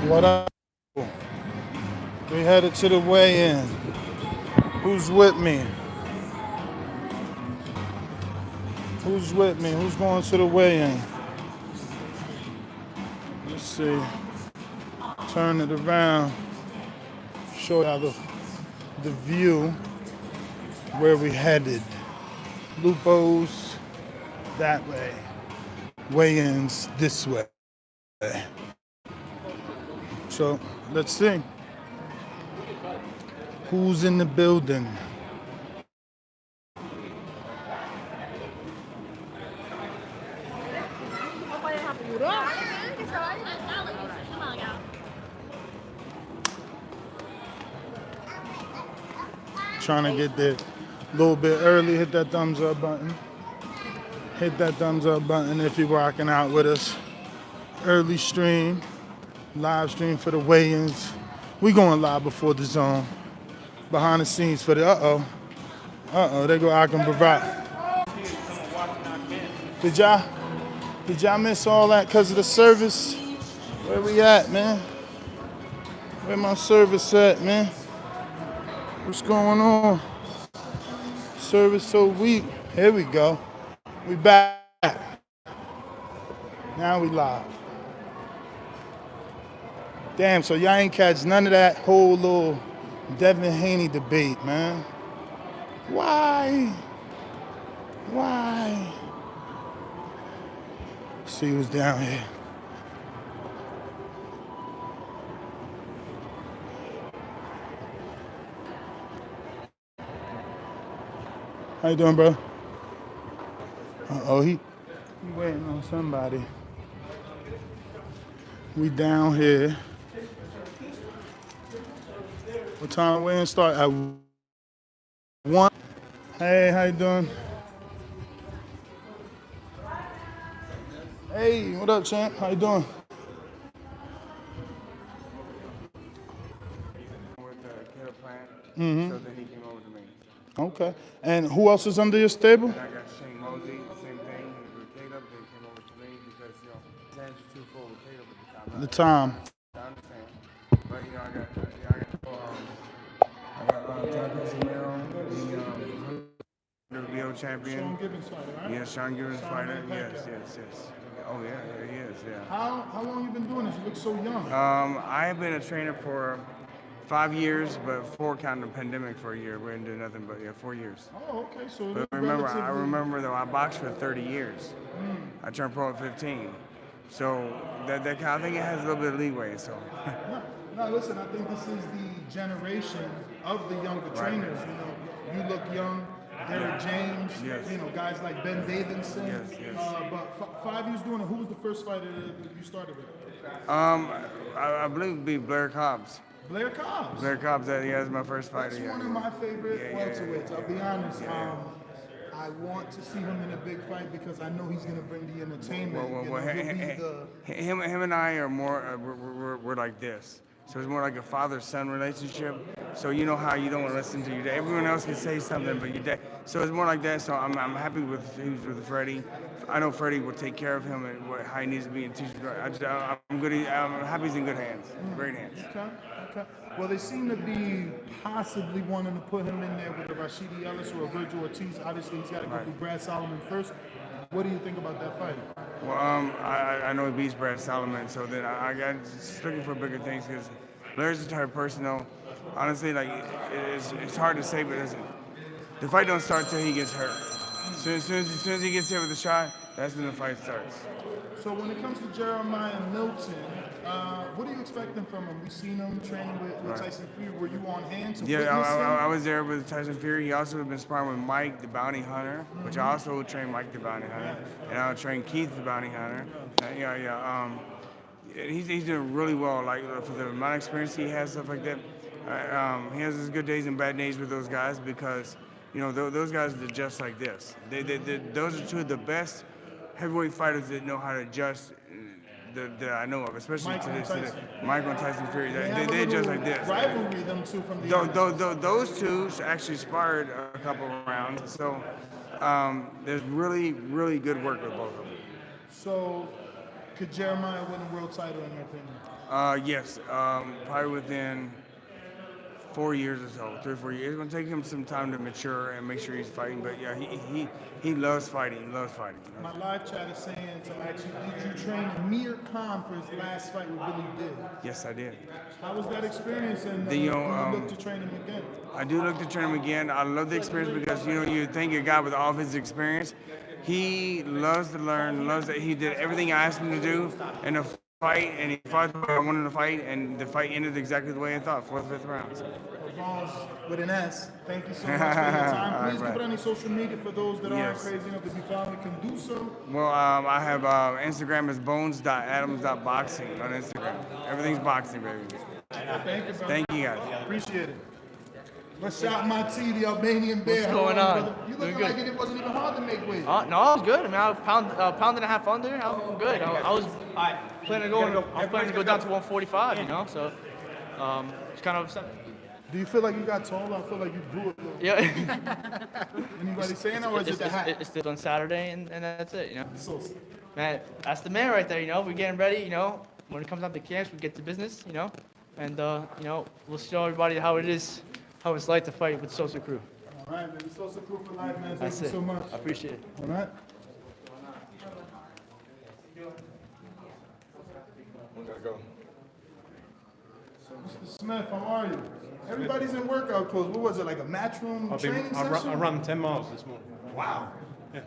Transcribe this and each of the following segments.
What up? We headed to the weigh-in. Who's with me? Who's with me? Who's going to the weigh-in? Let's see. Turn it around. Show y'all the view where we headed. Lupo's that way. Weigh-ins this way. So let's see. Who's in the building? Trying to get there a little bit early. Hit that thumbs up button. Hit that thumbs up button if you're rocking out with us. Early stream, live stream for the weigh-ins. We going live before the zone. Behind the scenes for the there go Akim Barak. Did y'all miss all that because of the service? Where we at, man? Where my service at, man? What's going on? Service so weak. Here we go. We back. Now we live. Damn, so y'all ain't catch none of that whole little Devin Haney debate, man. Why? Let's see who's down here. How you doing, bro? Uh-oh, he waiting on somebody. We down here. What time weigh-in start? At 1. Hey, how you doing? Hey, what up, champ? How you doing? With the cattle plant, so then he came over to me. Okay. And who else is under your stable? And I got Shane Mosley, same thing. He was with Caleb, then came over to me because, hands were too full with Caleb at the time. I understand. But, I got WBO champion. Sean Gibbons fighter, right? Yeah, Sean Gibbons fighter. Yes. Oh, yeah, he is, yeah. How long you been doing this? You look so young. I have been a trainer for 5 years, but 4 counting the pandemic for a year. We didn't do nothing but 4 years. Oh, okay. So But I remember though I boxed for 30 years. I turned pro at 15, so that I think it has a little bit of leeway. So. No, listen. I think this is the generation of the younger trainers. You look young. Derek James, guys like Ben Davidson. Yes. But 5 years doing it. Who was the first fighter that you started with? I believe it would be Blair Cobbs. Blair Cobbs. Blair Cobbs, that's my first fighter. That's one of my favorite welterweights. I'll be honest. I want to see him in a big fight because I know he's going to bring the entertainment. Him and I are more. We're like this. So it's more like a father-son relationship. So you know how you don't want to listen to your dad. Everyone else can say something, but your dad. So it's more like that. So I'm happy with Freddie. I know Freddie will take care of him and how he needs to be and teach him. I'm happy he's in good hands, great hands. Okay. Well, they seem to be possibly wanting to put him in there with a Rashidi Ellis or a Virgil Ortiz. Obviously, he's got to go through Brad Solomon first. What do you think about that fight? Well, I know he beats Brad Solomon, so then I got just looking for bigger things because Blair's the type of person, though, honestly, like, it's hard to say, but the fight don't start till he gets hurt. As soon as he gets hit with a shot, that's when the fight starts. So when it comes to Jeremiah Milton, what are you expecting from him? We've seen him training with Tyson Fury. Were you on hand to witness him? I was there with Tyson Fury. He also had been sparring with Mike, the bounty hunter, which I also trained Mike, the bounty hunter, and I trained Keith, the bounty hunter. He's doing really well. Like for the amount of experience he has, stuff like that. He has his good days and bad days with those guys because those guys are just like this. Those are two of the best heavyweight fighters that know how to adjust that I know of, especially to Michael and Tyson Fury. They're just like this. Rivalry, them two from the those two actually sparred a couple of rounds, so there's really, really good work with both of them. So Could Jeremiah win a world title in your opinion? Yes, probably within 4 years or so, 3 or 4 years. It's gonna take him some time to mature and make sure he's fighting. But yeah, he loves fighting. He loves fighting. You know? My live chat is saying to ask you, did you train Amir Khan for his last fight with Billy Dill? Yes, I did. How was that experience? And do you look to train him again? I do look to train him again. I love the experience because you think a guy with all of his experience, he loves to learn, loves that he did everything I asked him to do in a fight, and he fought the way I wanted to fight, and the fight ended exactly the way I thought, 4th, 5th round. So. Balls with an S. Thank you so much for your time. Please put any social media for those that aren't crazy enough to be following can do so. Well, I have Instagram is bones.adams.boxing on Instagram. Everything's boxing, baby. Thank you, brother. Thank you, guys. Appreciate it. Let's shout my T, the Albanian bear. What's going on? Brother? You look like it wasn't even hard to make weight. No, I was good. I mean, I was pound and a half under. I'm good. I was planning to go down to 145. You know, so it's kind of. Do you feel like you got taller? I feel like you grew a little. Yeah. Anybody saying that, or is it the hat? It's still on Saturday, and that's it. You know. So, Man, that's the man right there. You know, we're getting ready. You know, when it comes down to camps, we get to business. You know, and you know, we'll show everybody how it is, how it's like to fight with Sosa Crew. all right, man. Sosa Crew for life, man. Thank That's you it. so much. I appreciate it. All right. Mr. Smith, how are you? Everybody's in workout clothes. What was it, like a matchroom training session? I run 10 miles this morning. Wow. Yeah.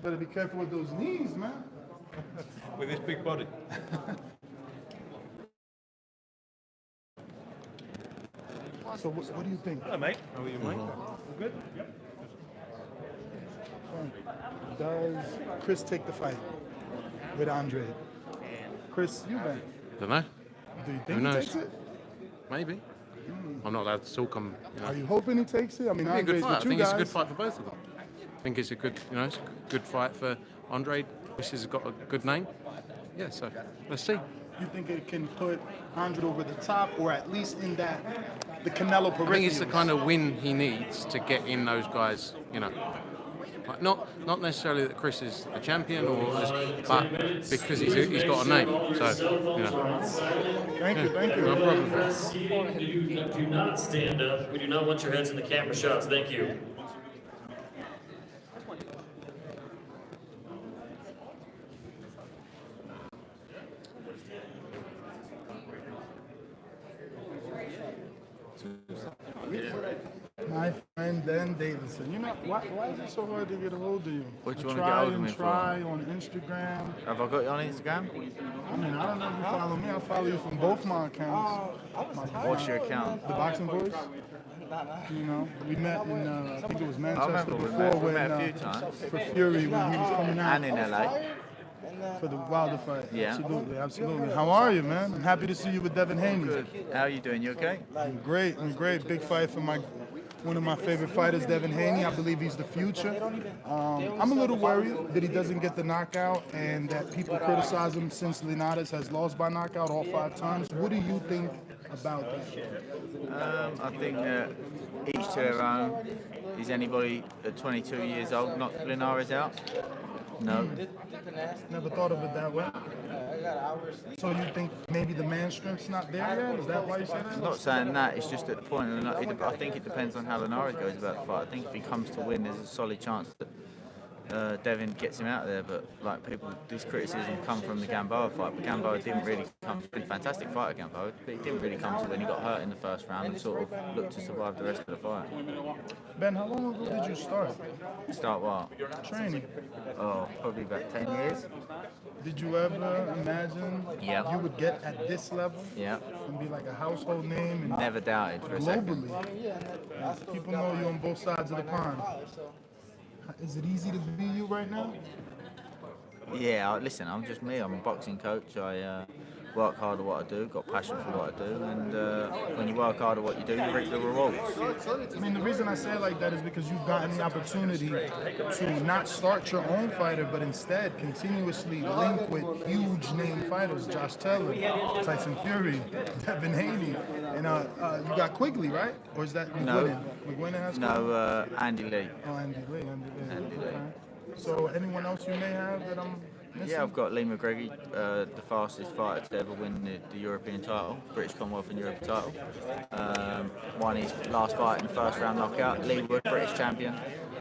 Better be careful with those knees, man. With this big body. So what do you think? Hello, mate. How are you, mate? Good? Yep. Does Chris take the fight with Andre? Chris Eubank. Don't know. Do you Who think he knows? takes it? Maybe. I'm not allowed to talk. Are you hoping he takes it? I mean, It'll be a good Andre's fight. I with you think guys. it's a good fight for both of them. I think it's a good, it's a good fight for Andre. Chris has got a good name. Yeah, so let's see. You think it can put Andre over the top, or at least in that the Canelo peripheral? I think it's the kind of win he needs to get in those guys. Like not necessarily that Chris is a champion, but because he's got a name. So Thank you. no problem. Do not stand up. We do not want your heads in the camera shots. Thank you. My friend Ben Davidson. You know, why is it so hard to get a hold of you? What do you I want to get try hold of and me for? try on Instagram. Have I got you on Instagram? I mean, I don't know if you follow me. I follow you from both my accounts. What's your account? The Boxing Voice. You know, we met in, I think it was I Manchester remember we before met a when, few times. for Fury when he was coming out And in LA. for the Wilder fight. Yeah. Absolutely. How are you, man? I'm happy to see you with Devin Haney. Good. How are you doing? You okay? I'm great. Big fight for one of my favorite fighters, Devin Haney. I believe he's the future. I'm a little worried that he doesn't get the knockout and that people criticize him since Linares has lost by knockout all 5 times. What do you think about that? I think each to their own. Is anybody at 22 years old knocked Linares out? No. Never thought of it that way. So you think maybe the man strength's not there yet? Is that why you say that? I'm not saying that. It's just at the point. I think it depends on how Linares goes about the fight. I think if he comes to win, there's a solid chance that Devin gets him out of there. But like people, this criticism come from the Gamboa fight. But Gamboa didn't really come. Been a fantastic fight at Gamboa, but he didn't really come to when he got hurt in the first round and sort of looked to survive the rest of the fight. Ben, how long ago did you start Start what? training? Oh, probably about 10 years. Did you ever imagine Yeah. you would get at this level Yeah. and be like a household name and Never doubted for a second. globally? People know you on both sides of the pond. Is it easy to be you right now? Yeah, listen, I'm just me. I'm a boxing coach. I work hard at what I do, got passion for what I do, and when you work hard at what you do, you reap the rewards. I mean, the reason I say it like that is because you've gotten the opportunity to not start your own fighter, but instead continuously link with huge name fighters, Josh Taylor, Tyson Fury, Devin Haney, and you got Quigley, right? Or is that No. McGuinness? McGuinness has No, Andy Lee. Oh, Andy Lee. Andy Lee. Okay. So anyone else you may have that I'm Yeah, I've got Lee McGregor, the fastest fighter to ever win the European title, British Commonwealth and European title. Won his last fight in the first round knockout. Lee Wood, British champion.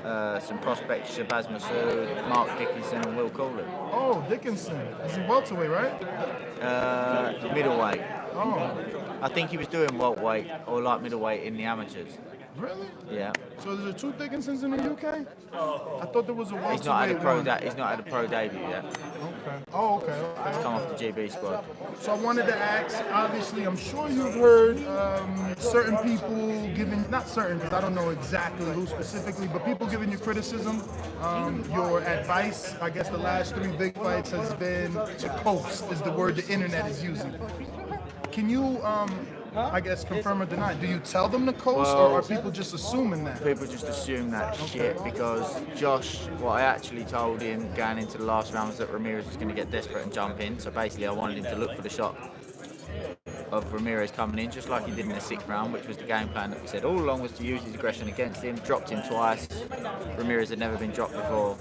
Some prospects, Shabazz Massoud, Mark Dickinson and Will Cooley. Oh, Dickinson. Is he welterweight, right? Middleweight. Oh, I think he was doing welterweight or light middleweight in the amateurs. really? Yeah. So is there 2 Dickinsons in the UK? I thought there was a welterweight He's not had a pro. one. He's not had a pro debut yet. Okay. Oh, okay. He's come off the GB squad. So I wanted to ask, obviously, I'm sure you've heard certain people giving, not certain, because I don't know exactly who specifically, but people giving you criticism. Your advice, I guess the last 3 big fights has been to coast, is the word the internet is using. Can you, I guess, confirm or deny? Do you tell them to coast, or are people just assuming that? People just assume that shit because Josh, what I actually told him going into the last round was that Ramirez was going to get desperate and jump in. So basically I wanted him to look for the shot of Ramirez coming in, just like he did in the 6th round, which was the game plan that we said all along, was to use his aggression against him. Dropped him twice. Ramirez had never been dropped before.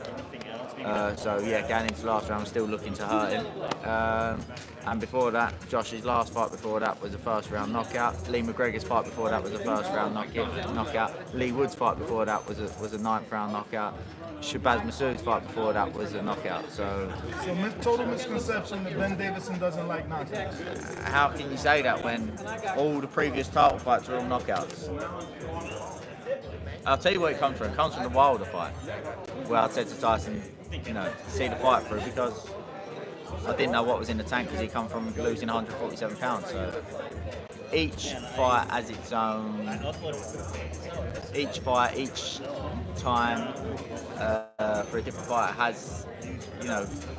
So yeah, going into the last round, still looking to hurt him. And before that, Josh's last fight before that was a first round knockout. Lee McGregor's fight before that was a first round knockout. Lee Wood's fight before that was a 9th round knockout. Shabazz Massoud's fight before that was a knockout. So total misconception that Ben Davidson doesn't like knockouts. how can you say that when all the previous title fights were all knockouts? I'll tell you where it comes from. It comes from the Wilder fight, where I said to Tyson, see the fight through, because I didn't know what was in the tank, because he come from losing 147 pounds. So each fight has its own. Each fight, each time for a different fight has,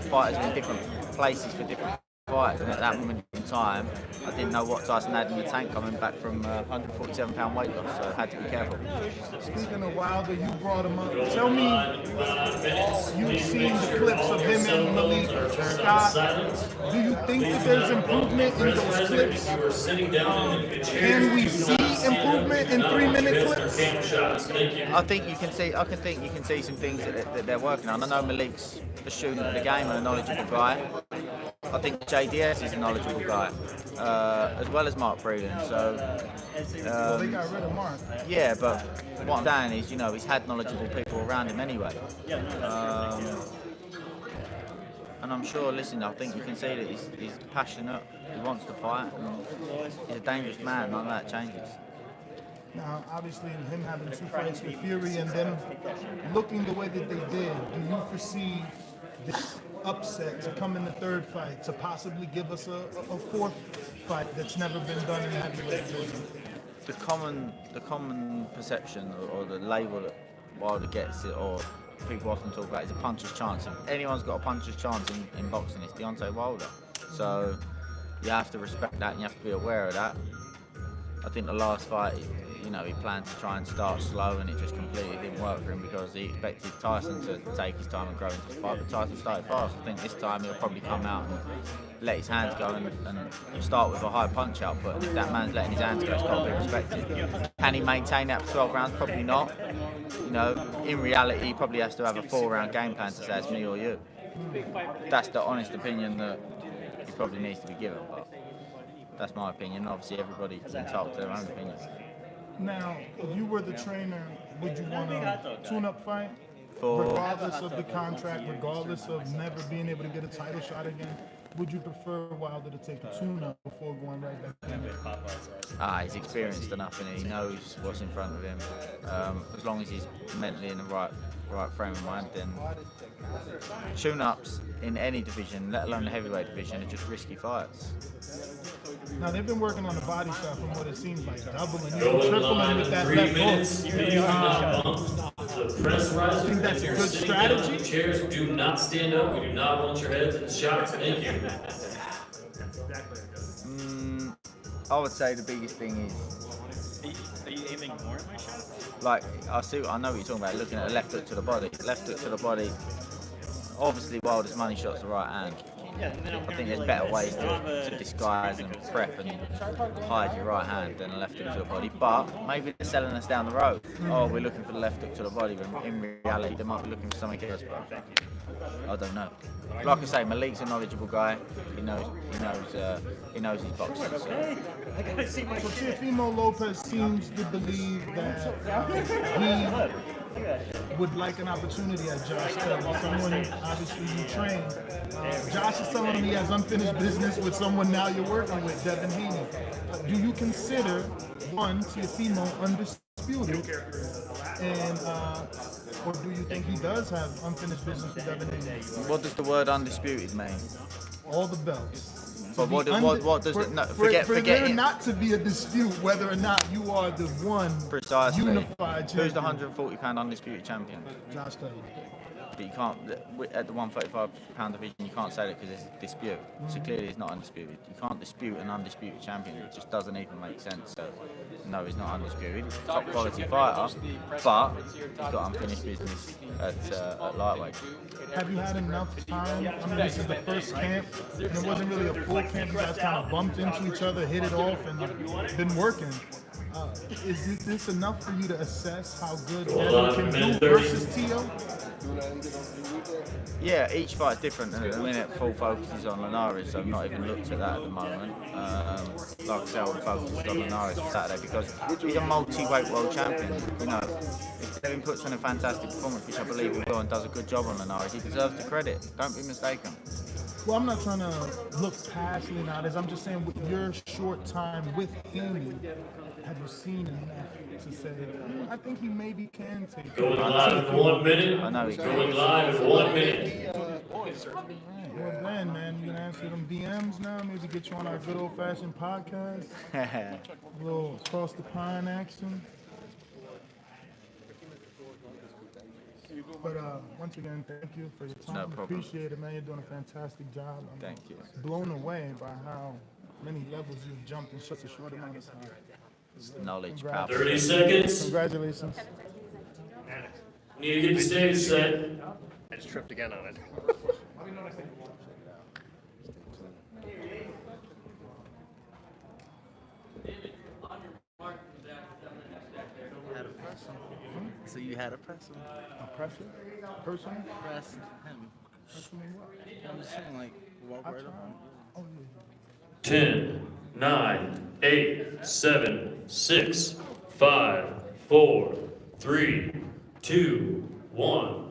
fighters in different places for different fights. And at that moment in time, I didn't know what Tyson had in the tank coming back from 147 pound weight loss, so I had to be careful. Speaking of Wilder, you brought him up. Tell me, you've seen the clips of him and Malik Scott. Do you think that there's improvement in those clips? Can we see improvement in 3-minute clips? I think you can see. I think you can see some things that they're working on. I know Malik's a student of the game and a knowledgeable guy. I think JDS is a knowledgeable guy, as well as Mark Breland. So They got rid of Mark. yeah, but what I'm saying is, he's had knowledgeable people around him anyway. And I'm sure, listen, I think you can see that he's passionate, he wants to fight, and he's a dangerous man. None of that changes. Now, obviously, him having 2 fights with Fury and them looking the way that they did, do you foresee this upset to come in the 3rd fight to possibly give us a 4th fight that's never been done in the heavyweight division? The common perception or the label that Wilder gets, or people often talk about, is a puncher's chance. If anyone's got a puncher's chance in boxing, it's Deontay Wilder. So you have to respect that and you have to be aware of that. I think the last fight, he planned to try and start slow, and it just completely didn't work for him because he expected Tyson to take his time and grow into the fight, but Tyson started fast. I think this time he'll probably come out and let his hands go and start with a high punch output. And if that man's letting his hands go, it's got to be respected. Can he maintain that for 12 rounds? Probably not. In reality, he probably has to have a 4-round game plan to say it's me or you. That's the honest opinion that he probably needs to be given. But that's my opinion. Obviously, everybody's entitled to their own opinions. Now, if you were the trainer, would you want a tune-up fight? For Regardless of the contract, regardless of never being able to get a title shot again, would you prefer Wilder to take a tune-up before going right back in? he's experienced enough and he knows what's in front of him. As long as he's mentally in the right frame of mind, then tune-ups in any division, let alone the heavyweight division, are just risky fights. Now, they've been working on the body shot from what it seems like, doubling, even tripling with that left hook. I think that's a good strategy. Chairs, do not stand up. We do not want your heads in the shots. Thank you. I would say the biggest thing is... Are you aiming more at my shot? Like, I know what you're talking about, looking at a left hook to the body. Left hook to the body, obviously Wilder's money shot's the right hand. I think there's better ways to disguise and prep and hide your right hand than a left hook to the body. But maybe they're selling us down the road. Oh, we're looking for the left hook to the body, but in reality they might be looking for something else. I don't know. Like I say, Malik's a knowledgeable guy. He knows his boxing. So. So Teofimo Lopez seems to believe that he would like an opportunity at Josh Taylor, someone obviously you train. Josh is telling him he has unfinished business with someone now you're working with, Devin Haney. Do you consider, one, Teofimo undisputed, and or do you think he does have unfinished business with Devin Haney? What does the word undisputed mean? All the belts. But what does it? No, For forget there it. not to be a dispute whether or not you are the one Precisely. unified champion. Who's the 140-pound undisputed champion? Josh Taylor. But you can't, at the 135-pound division, you can't say that because there's a dispute. So clearly he's not undisputed. You can't dispute an undisputed champion. It just doesn't even make sense. So, no, he's not undisputed. He's a top quality fighter, but he's got unfinished business at lightweight. Have you had enough time? I mean, this is the first camp, and it wasn't really a full camp. You guys kind of bumped into each other, hit it off, and been working. Is this enough for you to assess how good Devin can do versus Tio? Yeah, each fight's different. At the minute, full focus is on Linares, so I've not even looked at that at the moment. Like I said, I'll focus on Linares for Saturday because he's a multi-weight world champion. You know, if Devin puts in a fantastic performance, which I believe he will, and does a good job on Linares, he deserves the credit. Don't be mistaken. Well, I'm not trying to look past Linares. I'm just saying, with your short time with him, have you seen enough to say, I think he maybe can take it? Going live in 1 minute. I know he's Going live in 1 minute. Well, man, you gonna answer them DMs now? Maybe get you on our good old-fashioned podcast. A little across the pine action. But once again, thank you for your time. No problem. Appreciate it, man. You're doing a fantastic job. I'm Thank you. blown away by how many levels you've jumped in such a short amount of time. Knowledge, Congrats. power. 30 seconds. Congratulations. Need to get the stage set. I just tripped again on it. So you had a press him? A pressure? Person? Press him. I'm just saying, like, walk right up on him. 10, 9, 8, 7, 6, 5, 4, 3, 2, 1.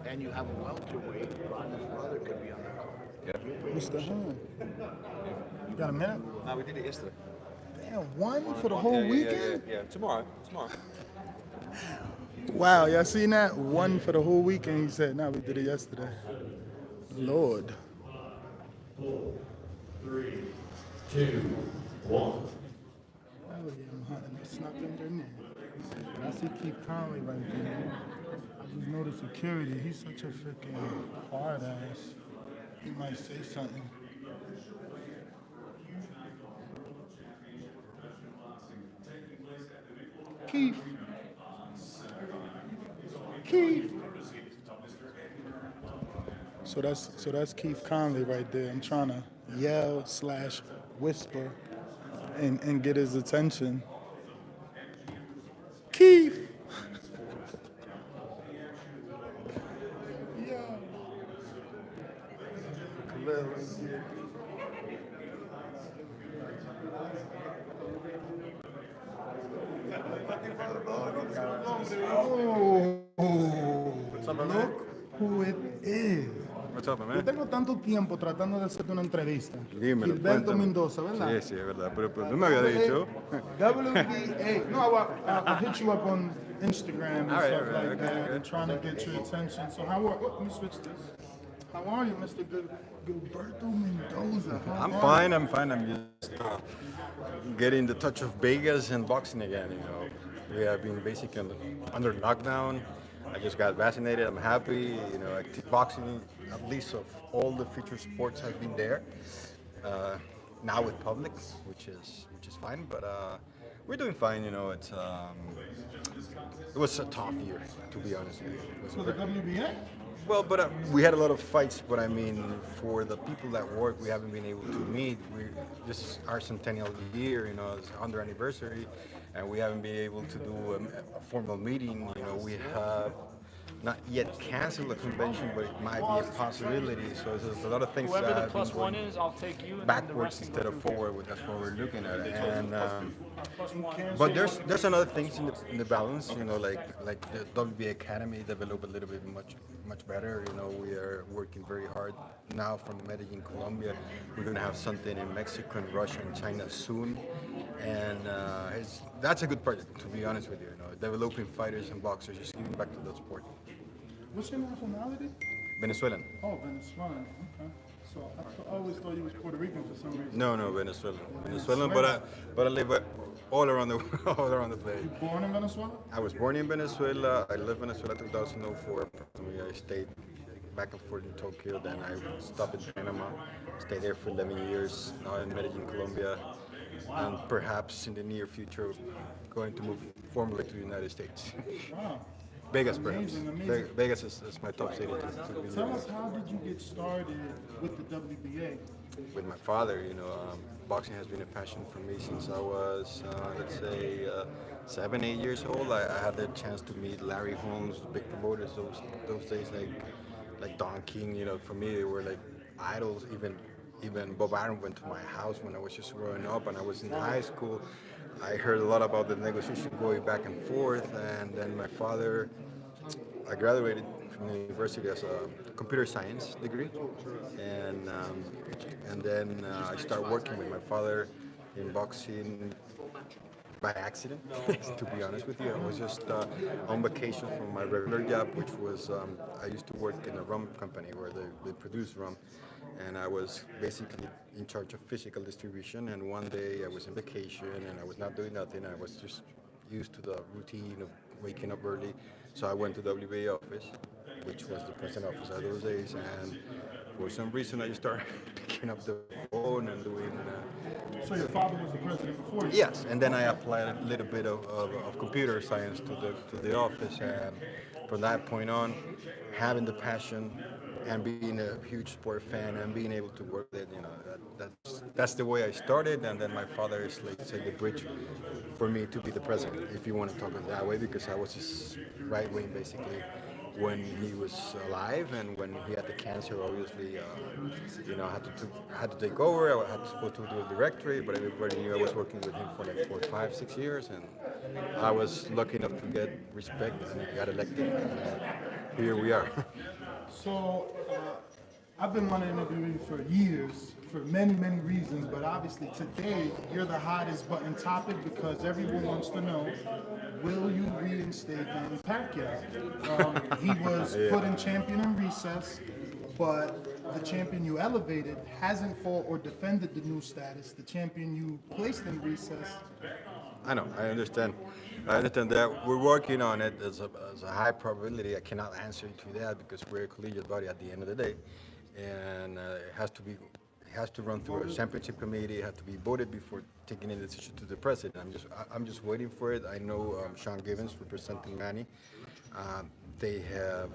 And you have a welterweight. Ron's brother could be on that card. Mr. Hunt. You got a minute? No, we did it yesterday. Damn, one for the whole weekend? Yeah. Tomorrow. Wow, y'all seen that? One for the whole weekend, he said. Nah, we did it yesterday. Lord. 4, 3, 2, 1. Oh yeah, I'm hunting. I snuck under in there. I see Keith Conley right there. I just noticed security. He's such a freaking hard ass. He might say something. Keith. Keith. So that's Keith Conley right there. I'm trying to yell / whisper and get his attention. Keith. Yeah. Look who it is. What's up, Yo man? tengo tanto tiempo tratando de hacerte una entrevista. Dímelo, Gilberto cuéntame. Mendoza, ¿verdad? Sí, es verdad. Pero no me había dicho. WBA. No, I'll hit you up on Instagram and All right, stuff all right, like okay, that, okay. and trying to get your attention. So let me switch this. How are you, Mr. Gilberto Mendoza? How I'm are fine. I'm just getting the touch of Vegas and boxing again. You know, we have been basically under lockdown. I just got vaccinated. I'm happy. You know, boxing, at least of all the feature sports, has been there. Uh, Now with public, which is fine, but we're doing fine. You know, it was a tough year, to be honest with you. It was For the WBA? well, but we had a lot of fights. But I mean, for the people that work, we haven't been able to meet. This is our centennial year, you know, it's under anniversary, and we haven't been able to do a formal meeting. You know, we have not yet canceled the convention, but it might be a possibility. So there's a lot of things Whoever that the have been plus one going is, I'll take you. And then the backwards rest can instead go of through. forward. That's what we're looking at. And Plus one. but there's another things in the balance. You know, like the WBA Academy developed a little bit much better. You know, we are working very hard now from Medellin, Colombia. We're gonna have something in Mexico and Russia and China soon, and that's a good project, to be honest with you. You know, developing fighters and boxers, just giving back to the sport. What's your nationality? Venezuelan. Oh, Venezuelan. Okay. So I always thought you was Puerto Rican for some reason. No, Venezuelan. Venezuelan, but I live all around the all around the place. You born in Venezuela? I was born in Venezuela. I lived in Venezuela 2004. I stayed back and forth in Tokyo. Then I stopped in Panama. Stayed there for 11 years. Now in Medellin, Colombia, and perhaps in the near future, going to move formally to the United States. Wow. Vegas, perhaps. Amazing. Vegas is my top city to visit. Tell us, how did you get started with the WBA? With my father, you know, boxing has been a passion for me since I was, let's say, 7, 8 years old. I had the chance to meet Larry Holmes, the big promoters those days, like Don King. You know, for me they were like idols. Even Bob Arum went to my house when I was just growing up, and I was in high school. I heard a lot about the negotiation going back and forth, and then my father, I graduated from the university as a computer science degree, and then I started working with my father in boxing by accident, to be honest with you. I was just on vacation from my regular job, which was, I used to work in a rum company where they produce rum, and I was basically in charge of physical distribution. And one day I was on vacation and I was not doing nothing. I was just used to the routine of waking up early. So I went to the WBA office, which was the president office at those days, and for some reason I just started picking up the phone and doing... So your father was the president before you? Yes, and then I applied a little bit of computer science to the office, and from that point on, having the passion and being a huge sport fan and being able to work with it, you know, that's the way I started. And then my father is, like, say, the bridge for me to be the president, if you want to talk it that way, because I was his right wing basically when he was alive, and when he had the cancer, obviously, you know, I had to take over. I had to go to the directory, but everybody knew I was working with him for like 4, 5, 6 years, and I was lucky enough to get respect and got elected. And here we are. So I've been wanting to interview you for years, for many, many reasons, but obviously today you're the hottest button topic because everyone wants to know, will you reinstate Manny Pacquiao? He was put in champion in recess, but the champion you elevated hasn't fought or defended the new status. The champion you placed in recess. I know, I understand. I understand that. We're working on it. There's a high probability. I cannot answer to that because we're a collegiate body at the end of the day, and it has to run through a championship committee. It has to be voted before taking a decision to the president. I'm just waiting for it. I know Sean Gibbons representing Manny. They have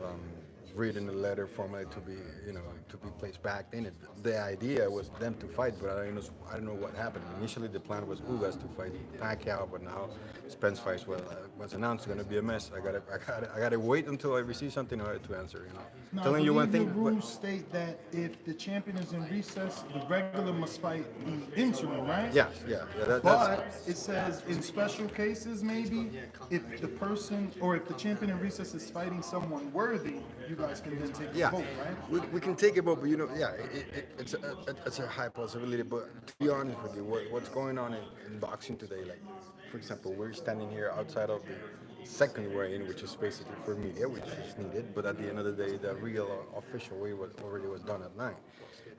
written a letter formally to be, you know, to be placed back in it. The idea was them to fight, but I don't know what happened. Initially, the plan was Ugas to fight Pacquiao, but now Spence fight was announced. It's going to be a mess. I gotta wait until I receive something in order to answer. You know, Now, telling you one thing. The rules state that if the champion is in recess, the regular must fight the interim, right? Yeah. But it says in special cases, maybe if the person or if the champion in recess is fighting someone worthy, you guys can then take the vote, right? We can take a vote, but you know, it's a high possibility. But to be honest with you, what's going on in boxing today, like, for example, we're standing here outside of the second weigh-in, which is basically for media, which is needed. But at the end of the day, the real official weigh already was done at 9.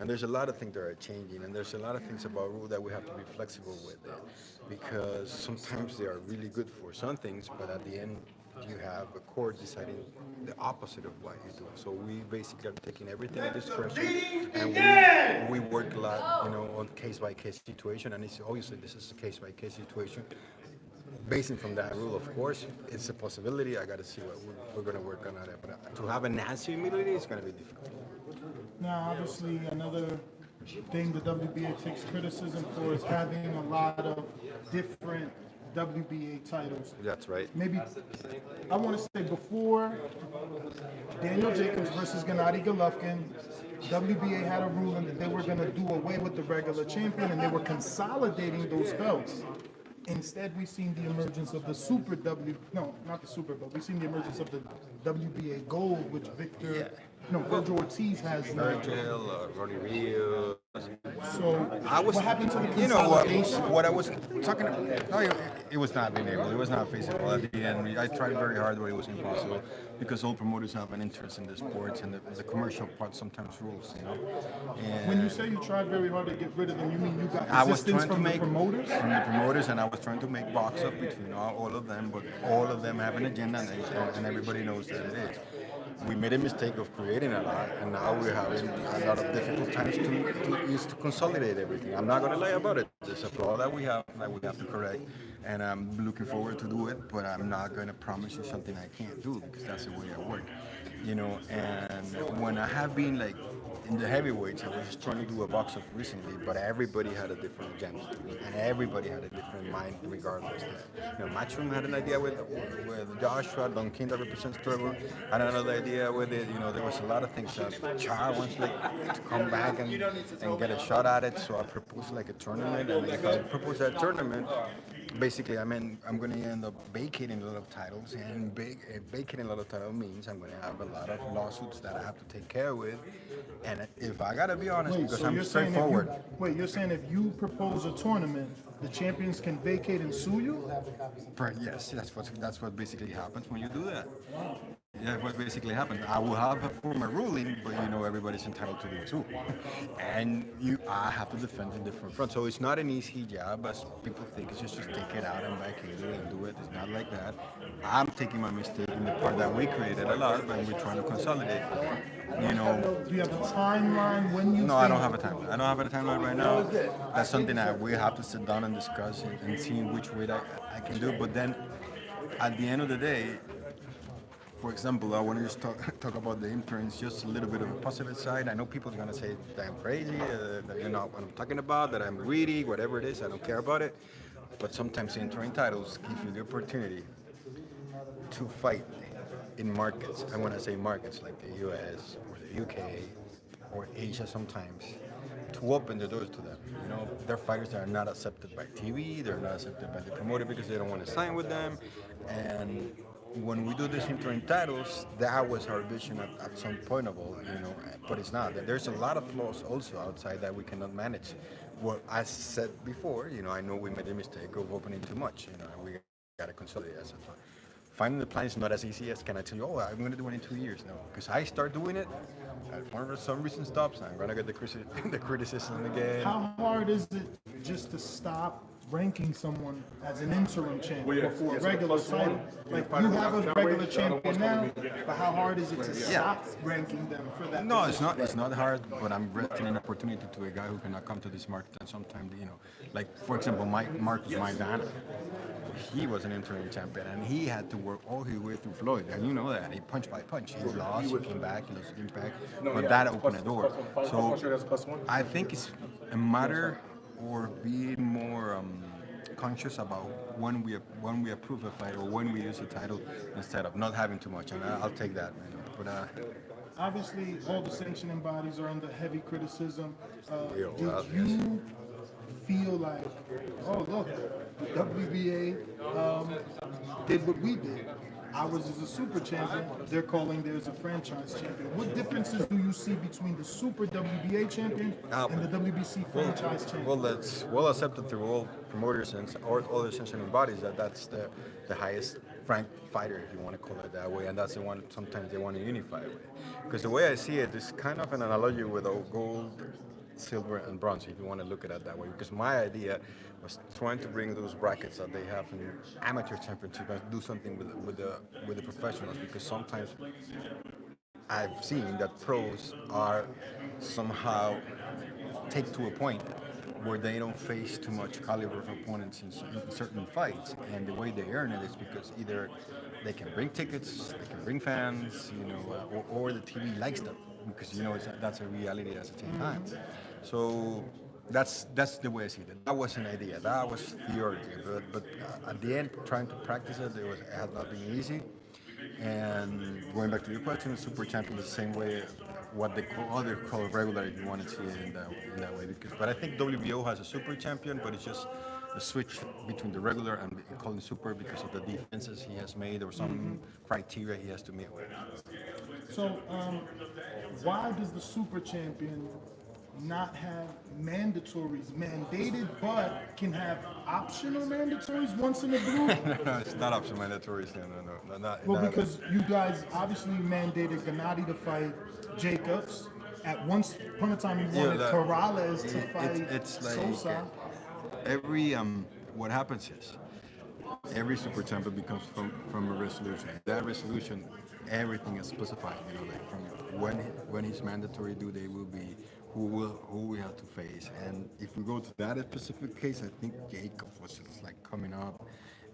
And there's a lot of things that are changing, and there's a lot of things about rule that we have to be flexible with it, because sometimes they are really good for some things, but at the end, you have a court deciding the opposite of what you do. So we basically are taking everything at discretion, and we work a lot, on case-by-case situation, and it's obviously this is a case-by-case situation. Basing from that rule, of course, it's a possibility. I got to see what we're going to work on it. But to have an answer immediately is going to be difficult. Now, obviously, another thing the WBA takes criticism for is having a lot of different WBA titles. That's right. Maybe, I want to say before Daniel Jacobs versus Gennady Golovkin, WBA had a ruling that they were going to do away with the regular champion and they were consolidating those belts. Instead, we've seen the emergence of the not the Super, but we've seen the emergence of the WBA Gold, which Virgil Ortiz has now. Virgil, Ronnie Rio. So, what happened to the consolidation? What I was talking about, no, it was not being able, it was not feasible at the end. I tried very hard, but it was impossible because all promoters have an interest in the sports and the commercial part sometimes rules, And when you say you tried very hard to get rid of them, you mean you got I was resistance trying to from the make promoters? From the promoters, and I was trying to make box up between all of them, but all of them have an agenda, and everybody knows that it is. We made a mistake of creating a lot, and now we're having a lot of difficult times to consolidate everything. I'm not going to lie about it. There's a flaw that we have to correct, and I'm looking forward to do it, but I'm not going to promise you something I can't do because that's the way I work. And when I have been like in the heavyweights, I was trying to do a box-up recently, but everybody had a different agenda, and everybody had a different mind regardless. Matchroom had an idea with Joshua, Don King that represents Trevor, had another idea with it. There was a lot of things that Char wants to come back and get a shot at it, so I proposed like a tournament, and if I propose that tournament, basically, I'm going to end up vacating a lot of titles, and vacating a lot of titles means I'm going to have a lot of lawsuits that I have to take care with. And if I got to be honest, because I'm straightforward. You're saying if you propose a tournament, the champions can vacate and sue you? Yes, that's what basically happens when you do that. Yeah, what basically happened. I will have a formal ruling, but everybody's entitled to do it too. And I have to defend in different fronts. So it's not an easy job as people think. It's just take it out and back it and do it. It's not like that. I'm taking my mistake in the part that we created a lot, and we're trying to consolidate. Do you have a timeline when you? No, I don't have a timeline. I don't have a timeline right now. That's something that we have to sit down and discuss and see in which way that I can do. But then, at the end of the day. For example, I want to just talk about the interns, just a little bit of a positive side. I know people are going to say that I'm crazy, that you're not what I'm talking about, that I'm greedy, whatever it is, I don't care about it. But sometimes interim titles give you the opportunity to fight in markets. I want to say markets like the US or the UK or Asia sometimes, to open the doors to them. They're fighters that are not accepted by TV, they're not accepted by the promoter because they don't want to sign with them. And when we do these interim titles, that was our vision at some point of all, but it's not. There's a lot of flaws also outside that we cannot manage. Well, as said before, I know we made a mistake of opening too much, and we got to consolidate as a plan. Finding the plan is not as easy as can I tell you, I'm going to do it in 2 years. No, because I start doing it, for some reason stops, I'm going to get the criticism again. How hard is it just to stop ranking someone as an interim champion before a regular title? Like, you have a regular champion now, but how hard is it to stop ranking them for that? No, it's not hard, but I'm granting an opportunity to a guy who cannot come to this market, and sometimes, like, for example, Marcus Maidana, he was an interim champion, and he had to work all his way through Floyd, and you know that, he punch by punch, he lost, he came back, he lost impact, but that opened the door. So I think it's a matter or being more conscious about when we approve a fight or when we use a title instead of not having too much, and I'll take that. But obviously, all the sanctioning bodies are under heavy criticism. Did you feel like, oh look, the WBA did what we did? Ours is a super champion. They're calling theirs a franchise champion. What differences do you see between the super WBA champion and the WBC franchise champion? Well, that's well accepted through all promoters and or other sanctioning bodies that's the highest ranked fighter, if you want to call it that way, and that's the one sometimes they want to unify with. Because the way I see it is kind of an analogy with a gold silver and bronze, if you want to look at it that way. Because my idea was trying to bring those brackets that they have in amateur championship and do something with the professionals. Because sometimes I've seen that pros are somehow take to a point where they don't face too much caliber of opponents in certain fights, and the way they earn it is because either they can bring tickets, they can bring fans, or the TV likes them because that's a reality at the same time. So that's the way I see it. That was an idea, that was theory, but at the end, trying to practice it, it has not been easy. And going back to your question, the super champion is the same way what they call regular, if you want to see it in that way. But I think WBO has a super champion, but it's just a switch between the regular and calling super because of the defenses he has made or some criteria he has to meet with. So, why does the super champion not have mandatories mandated, but can have optional mandatories once in a blue? No, it's not optional mandatories. No, not. Well, because you guys obviously mandated Gennady to fight Jacobs. At once upon a time, you wanted Corrales to fight it's like Sosa. every what happens is every super champion becomes from a resolution. That resolution, everything is specified. Like from when his mandatory due date will be, who we have to face. And if we go to that specific case, I think Jacobs was just like coming up,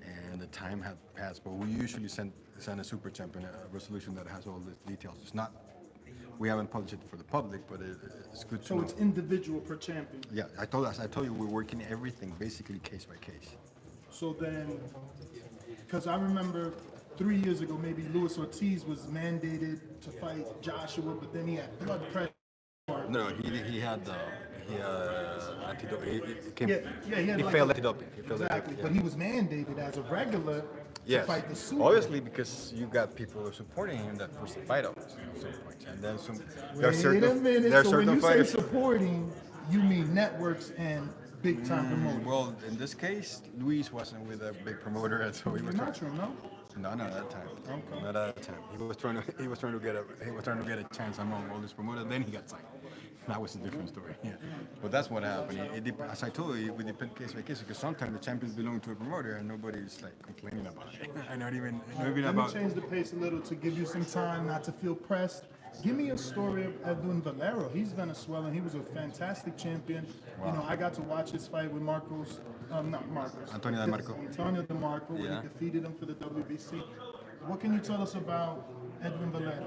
and the time had passed. But we usually send a super champion a resolution that has all the details. It's not. We haven't published it for the public, but it's good to know. So it's individual per champion. Yeah, I told you we're working everything basically case by case. So then, because I remember 3 years ago, maybe Luis Ortiz was mandated to fight Joshua, but then he had blood pressure. No, he had anti-doping. He like failed anti-doping. Exactly, but he was mandated as a regular to fight the super. Obviously, because you got people supporting him that push the fight up at some point, and then Wait a minute. There are So certain when you fighters. say supporting, you mean networks and big time promoters? Well, in this case, Luis wasn't with a big promoter, and so he was Natural, no? No, not at that time. Okay. Not at that time. He was trying to get a chance among all these promoters. Then he got signed. That was a different story. Yeah, but that's what happened. As I told you, it would depend case by case because sometimes the champions belong to a promoter and nobody's like complaining about it. And not even Let me change the pace a little to give you some time not to feel pressed. Give me a story of Edwin Valero. He's Venezuelan. He was a fantastic champion. Wow. I got to watch his fight with Antonio DeMarco. Antonio DeMarco, when he defeated him for the WBC. What can you tell us about Edwin Valero?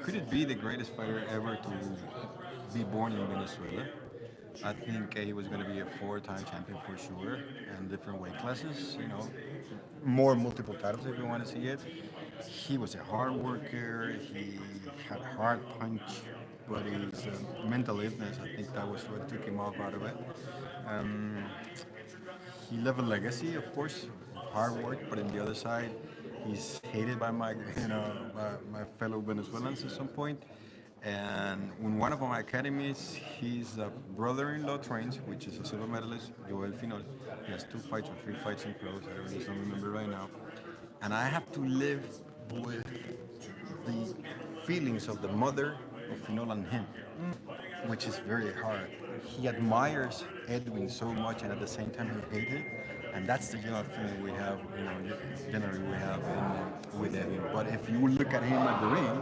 Could it be the greatest fighter ever to be born in Venezuela? I think he was going to be a 4-time champion for sure, and different weight classes. More multiple titles if you want to see it. He was a hard worker. He had hard punch, but his mental illness, I think that was what took him off out of it. He left a legacy, of course, of hard work, but on the other side, he's hated by my fellow Venezuelans at some point. And in one of my academies, his brother-in-law trains, which is a silver medalist, Joel Finol. He has 2 fights or 3 fights in pros. I don't remember right now. And I have to live with the feelings of the mother of Finol and him, which is very hard. He admires Edwin so much, and at the same time he hates it. And that's the general feeling we have, generally we have with Edwin. But if you look at him at the ring,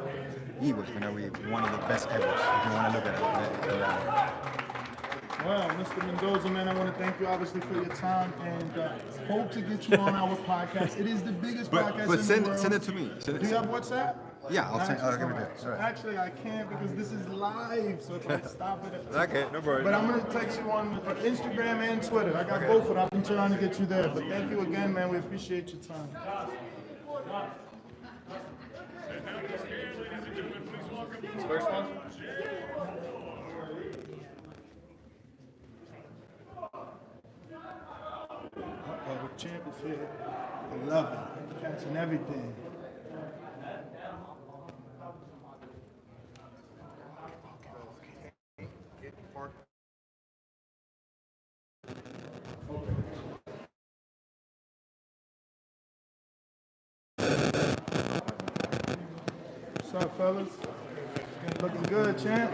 he was going to be one of the best ever, if you want to look at it. Well, Mr. Mendoza, man, I want to thank you obviously for your time and hope to get you on our podcast. It is the biggest podcast but in send, the world. send it to me. Do you have WhatsApp? Yeah, I'll give it to you. Sorry. Actually, I can't because this is live, so if I stop it. Okay, no problem. But I'm going to text you on Instagram and Twitter. I got both of them. I'm trying to get you there. But thank you again, man. We appreciate your time. First one? The champ is here. I love it. Catching everything. What's up, fellas? Looking good, champ.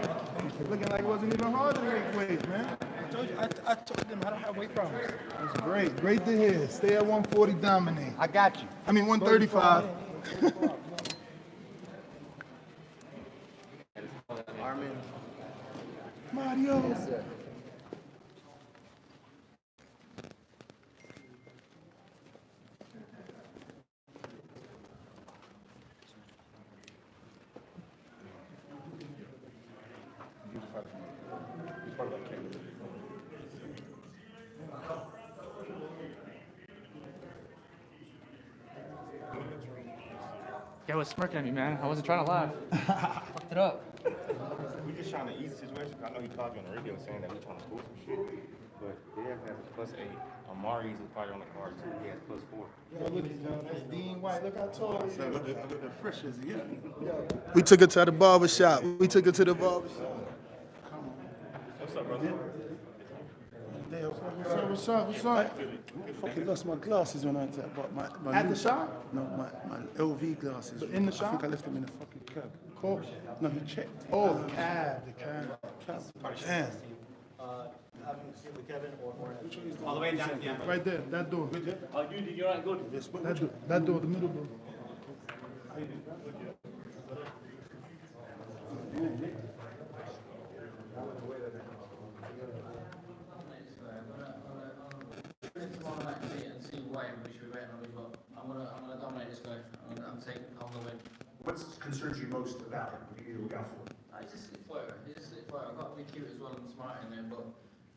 Looking like it wasn't even hard to make weight, man. I told you, I told them I don't have weight problems. That's great. Great to hear. Stay at 140, dominate. I got you. I mean, 135. Armin. Mario. Yes, sir. Guy was smirking at me, man. I wasn't trying to laugh. Fucked it up. We just trying to ease the situation. I know he called you on the radio saying that we trying to pull some shit, but they have to have a +8. Amari's a fighter on the card too. He has +4. Yeah, look at y'all. That's Dean White. Look how tall he is. Look at the fresh as he is. We took it to the barber shop. We took it to the barber shop. What's up, brother? What's up? What's up? I fucking lost my glasses when I went to that. My At the shop? No, my LV glasses. But in the I shop? think I left them in the fucking cab. Cool. No, he checked. Oh, the cab. Damn. All the way down to the end. Right there. That door. Oh, you're not good. That door, the middle door. What concerns you most about him? What do you look out for? He's a slick fighter. I've got to be cute as well and smart in there, but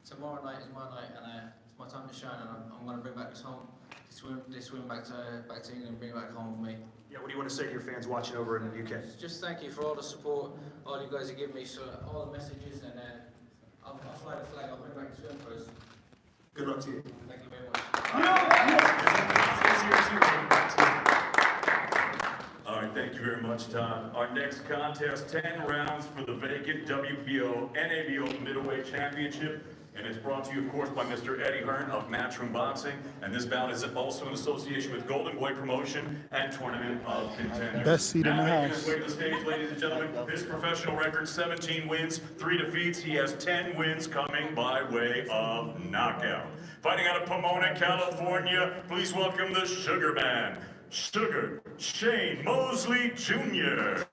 tomorrow night is my night and it's my time to shine, and I'm going to bring back this home, this win back to England and bring it back home with me. Yeah, what do you want to say to your fans watching over in the UK? Just thank you for all the support, all you guys have given me, so all the messages, and I'll fly the flag, I'll bring back this win for us. Good luck to you. Thank you very much. All right, thank you very much, Tom. Our next contest, 10 rounds for the vacant WBO NABO Middleweight Championship. And it's brought to you, of course, by Mr. Eddie Hearn of Matchroom Boxing. And this bout is also in association with Golden Boy Promotion and Tournament of Contenders. Best seat in the Now, making house. his way to the stage, ladies and gentlemen, his professional record, 17 wins, 3 defeats. He has 10 wins coming by way of knockout. Fighting out of Pomona, California, please welcome the Sugar Man, Sugar Shane Mosley Jr.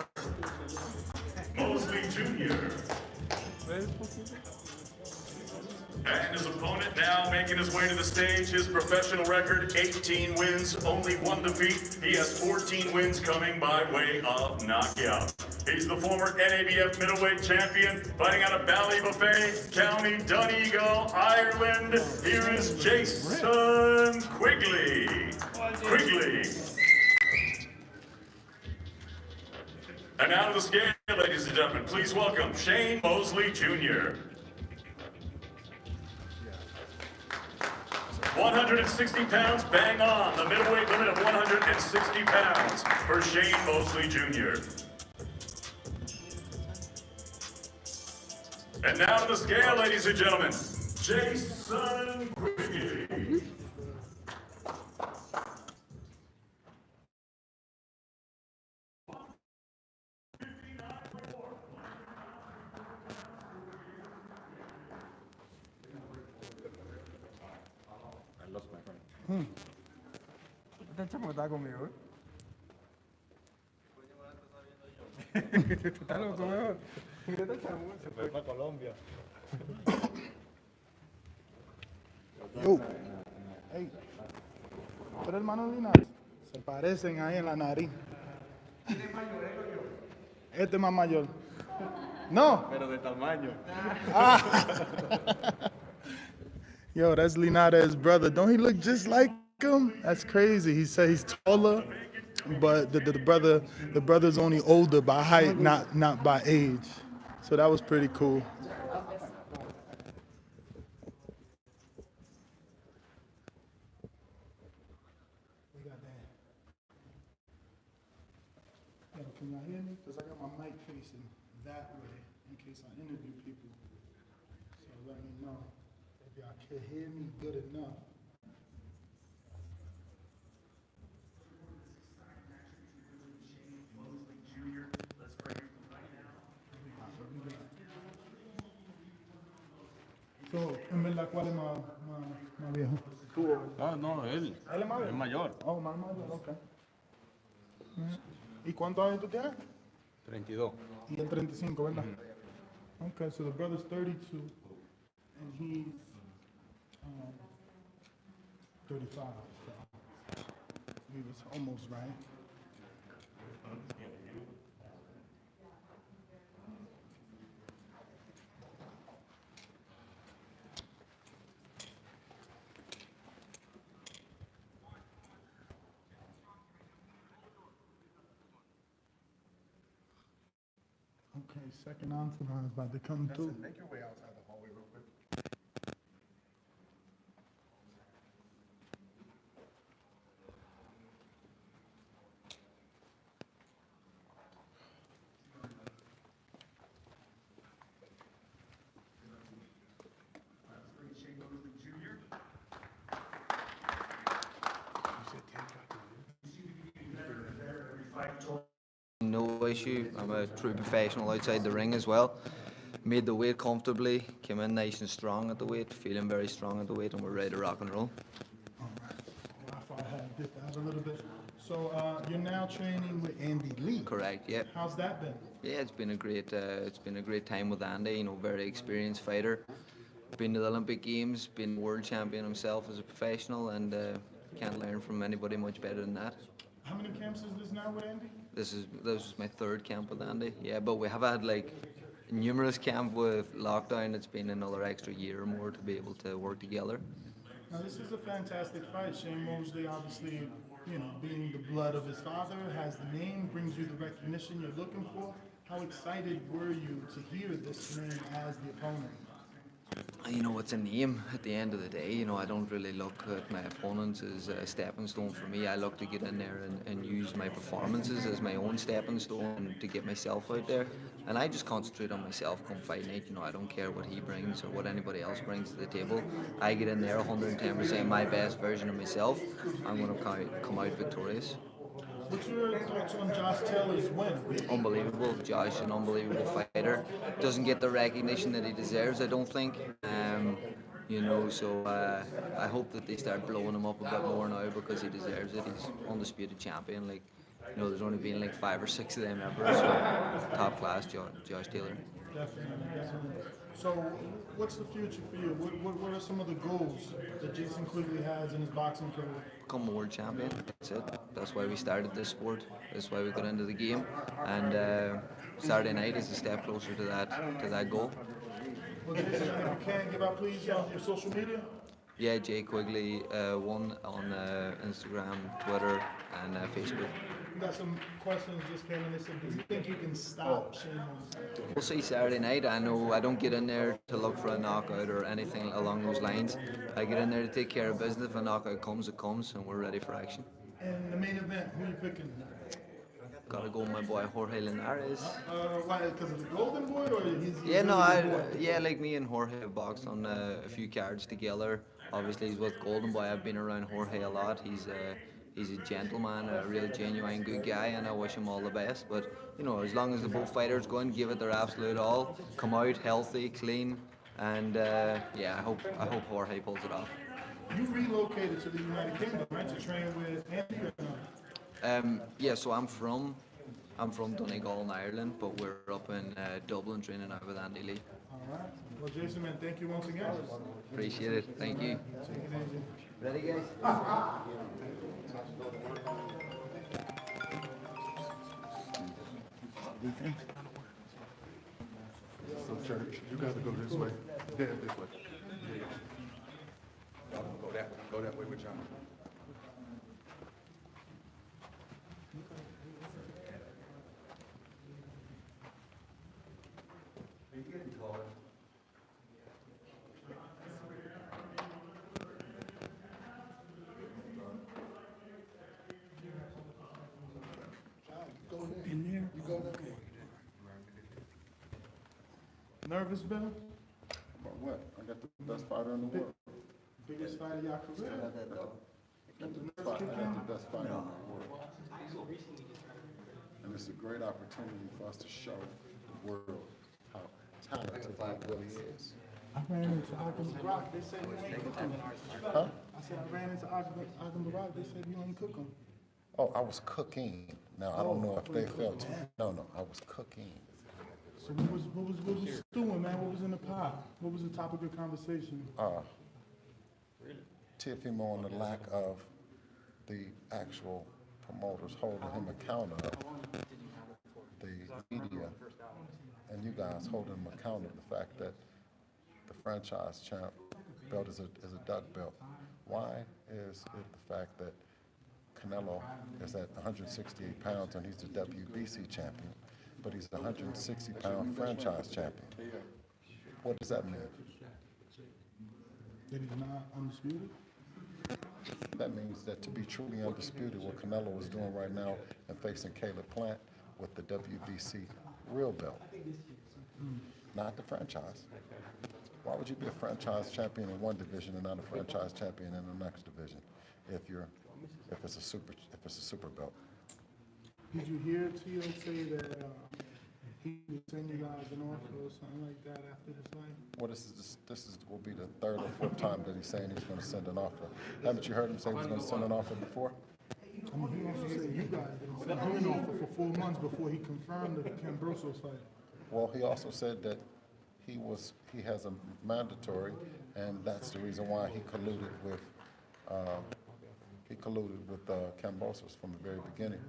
Mosley Jr. And his opponent now making his way to the stage. His professional record, 18 wins, only 1 defeat. He has 14 wins coming by way of knockout. He's the former NABF middleweight champion, fighting out of Ballybuffet, County Donegal, Ireland. Here is Jason Quigley. Quigley. And out of the scale, ladies and gentlemen, please welcome Shane Mosley Jr. 160 pounds, bang on. The middleweight limit of 160 pounds for Shane Mosley Jr. And now to the scale, ladies and gentlemen, Jason Quigley. Este chamo está conmigo, Está loco, weón. Mira este chamo, se fue para Colombia. Yo. Hey. ¿Tú eres hermano Linares? Se parecen ahí en la nariz. Este es más mayor. No. Pero de tamaño. Yo, that's Linares' brother. Don't he look just like him? That's crazy. He said he's taller, but the brother's only older by height, not by age. So that was pretty cool. Can y'all hear me? Because I got my mic facing that way in case I interview people. So let me know if y'all can hear me good enough. So, en verdad, ¿cuál es más viejo? No, él. ¿Él es más viejo? Es mayor. Oh, más mayor, ok. ¿Y cuántos años tú tienes? 32. Y el 35, ¿verdad? Okay, so the brother's 32, and he's 35. So he was almost right. Okay, second entourage is about to come through. Make your way outside the hallway real quick. Jason Quigley Jr. No issue. I'm a true professional outside the ring as well. Made the weight comfortably, came in nice and strong at the weight, feeling very strong at the weight, and we're ready to rock and roll. All right. Well, I thought I had to dip that a little bit. So you're now training with Andy Lee. Correct. Yeah. How's that been? Yeah, it's been a great time with Andy. You know, very experienced fighter. Been to the Olympic Games, been world champion himself as a professional, and can't learn from anybody much better than that. How many camps is this now with Andy? This is my third camp with Andy. Yeah, but we have had like numerous camp with lockdown. It's been another extra year or more to be able to work together. Now this is a fantastic fight. Shane Mosley, obviously, you know, being the blood of his father, has the name, brings you the recognition you're looking for. How excited were you to hear this name as the opponent? You know, it's a name at the end of the day. You know, I don't really look at my opponents as a stepping stone for me. I look to get in there and use my performances as my own stepping stone to get myself out there. And I just concentrate on myself come fight night. You know, I don't care what he brings or what anybody else brings to the table. I get in there 110% my best version of myself. I'm going to come out victorious. What's your thoughts on Josh Taylor's win? Unbelievable. Josh, an unbelievable fighter. Doesn't get the recognition that he deserves, I don't think. You know, so I hope that they start blowing him up a bit more now because he deserves it. He's undisputed champion. Like, you know, there's only been like 5 or 6 of them ever. So top class, Josh Taylor. Definitely. So, what's the future for you? What are some of the goals that Jason Quigley has in his boxing career? Become a world champion. That's it. That's why we started this sport. That's why we got into the game. And Saturday night is a step closer to that goal. Well, Jason, if you can, give out please your social media. Yeah, Jay Quigley 1 on Instagram, Twitter, and Facebook. We got some questions just came in. They said, do you think you can stop Shane Mosley? We'll see Saturday night. I know I don't get in there to look for a knockout or anything along those lines. I get in there to take care of business. If a knockout comes, it comes, and we're ready for action. And the main event, who are you picking? Gotta go with my boy Jorge Linares. Why? Because of the Golden Boy, or he's? Yeah, no, like me and Jorge have boxed on a few cards together. Obviously, he's with Golden Boy. I've been around Jorge a lot. He's a gentleman, a real genuine good guy, and I wish him all the best. But you know, as long as the both fighters go and give it their absolute all, come out healthy, clean, and yeah, I hope Jorge pulls it off. You relocated to the United Kingdom, right, to train with Andy or no? Yeah, so I'm from Donegal in Ireland, but we're up in Dublin training out with Andy Lee. All right. Well, Jason, man, thank you once again. Appreciate it. Thank you. Take it easy. Ready, guys? Defense. So, church, you got to go this way. Dead this way. Go that way. Go that way with John. In there? You go that way. Nervous, Ben? About what? I got the best fighter in the world. Biggest fight of your career? I got the best fighter in the world. And it's a great opportunity for us to show the world how talented he really is. I ran into Ogden Rock. They said you ain't cooking. Huh? I said I ran into Ogden Rock. They said you ain't cooking. Oh, I was cooking. Now, I don't know if they felt. No, I was cooking. So what was stewing, man? What was in the pot? What was the topic of conversation? Tiffy on the lack of the actual promoters holding him accountable, the media, and you guys holding him accountable. The fact that the franchise champ belt is a duck belt. Why is it the fact that Canelo is at 168 pounds and he's the WBC champion, but he's the 160-pound franchise champion? What does that mean? That he's not undisputed? That means that to be truly undisputed, what Canelo is doing right now and facing Caleb Plant with the WBC real belt, not the franchise. Why would you be a franchise champion in one division and not a franchise champion in the next division if it's a super belt? Did you hear Tio say that he would send you guys an offer or something like that after this fight? Well, this will be the third or fourth time that he's saying he's going to send an offer. Haven't you heard him say he was going to send an offer before? I mean, he also said you guys didn't send him an offer for 4 months before he confirmed the Cambroso fight. Well, he also said that he has a mandatory, and that's the reason why he colluded with Cambosos from the very beginning.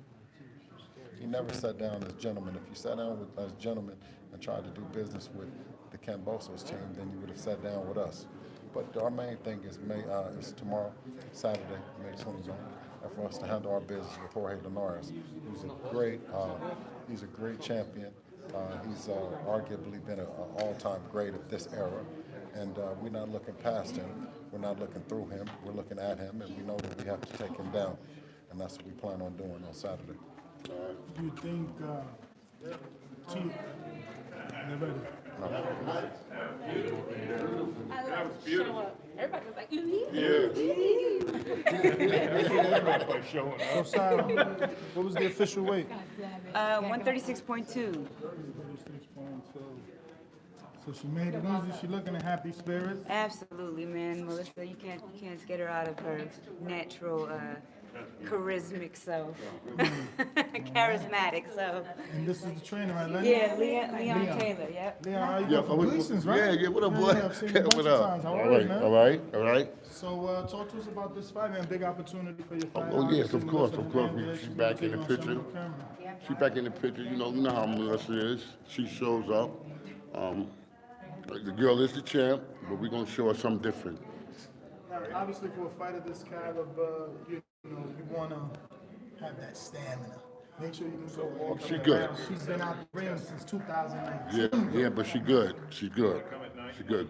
He never sat down as gentlemen. If you sat down as gentlemen and tried to do business with the Cambosos team, then you would have sat down with us. But our main thing is tomorrow, Saturday, May 29th, and for us to handle our business with Jorge Linares, who's a great champion. He's arguably been an all-time great of this era, and we're not looking past him. We're not looking through him. We're looking at him, and we know that we have to take him down, and that's what we plan on doing on Saturday. Do you think That was beautiful. Everybody was like, Everybody showing up. So, Sarah, what was the official weight? 136.2. So she made it easy. She looking in happy spirits. Absolutely, man. Melissa, you can't get her out of her natural charismatic self. Charismatic self. And this is the trainer, right, Lenny? Yeah, Leon Taylor, yep. Leon, how you doing? From Gleason's, right? Yeah, what up, boy? Yeah, I've seen you a bunch What of up? times. How are All you, man? right, all right. So talk to us about this fight, man. Big opportunity for your fight. Oh, yes, of course. Melissa, She's back in the picture. She's back in the picture. You know how Melissa is. She shows up. The girl is the champ, but we're going to show her something different. Now, obviously, for a fight of this caliber, you want to have that stamina. Make sure you can go all the She's way good. around. She's been out the ring since 2019. Yeah, but she's good. She's good.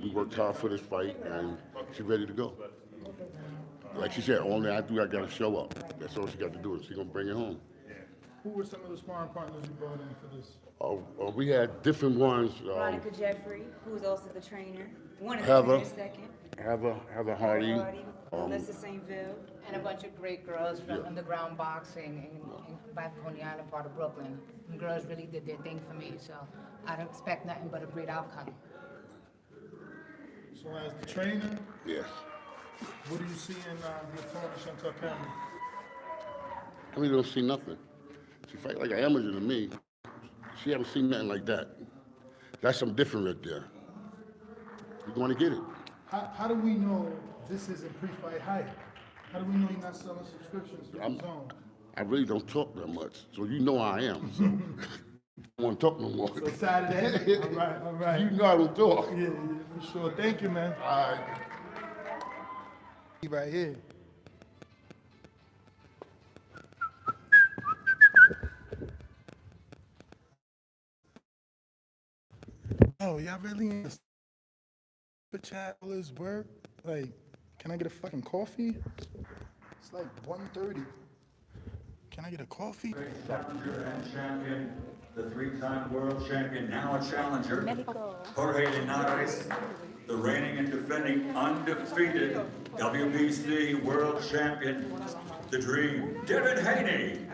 We worked hard for this fight, and she's ready to go. Like she said, only I got to show up. That's all she got to do. She's going to bring it home. Who were some of the sparring partners you brought in for this? We had different ones. Veronica Jeffrey, who's also the trainer. One of the Heather. trainers, second. Heather Hardy. Melissa St. Ville. And a bunch of great girls from underground boxing in back on the island part of Brooklyn. And girls really did their thing for me, so I don't expect nothing but a great outcome. So as the trainer, Yes. what do you see in the opponent, Chantel Cameron? I really don't see nothing. She fight like an amateur to me. She haven't seen nothing like that. That's something different right there. You're going to get it. How do we know this isn't pre-fight hype? How do we know you're not selling subscriptions to the zone? I really don't talk that much, so you know I am. So I don't want to talk no more. So Saturday? All right. You know I don't talk. Yeah, for sure. Thank you, man. All right. Right here. Oh, y'all really in the chat all this work? Like, can I get a fucking coffee? It's like 1:30. Can I get a coffee? Challenger and champion, the three-time world champion, now a challenger, Jorge Linares, the reigning and defending undefeated WBC world champion, the Dream, Devin Haney.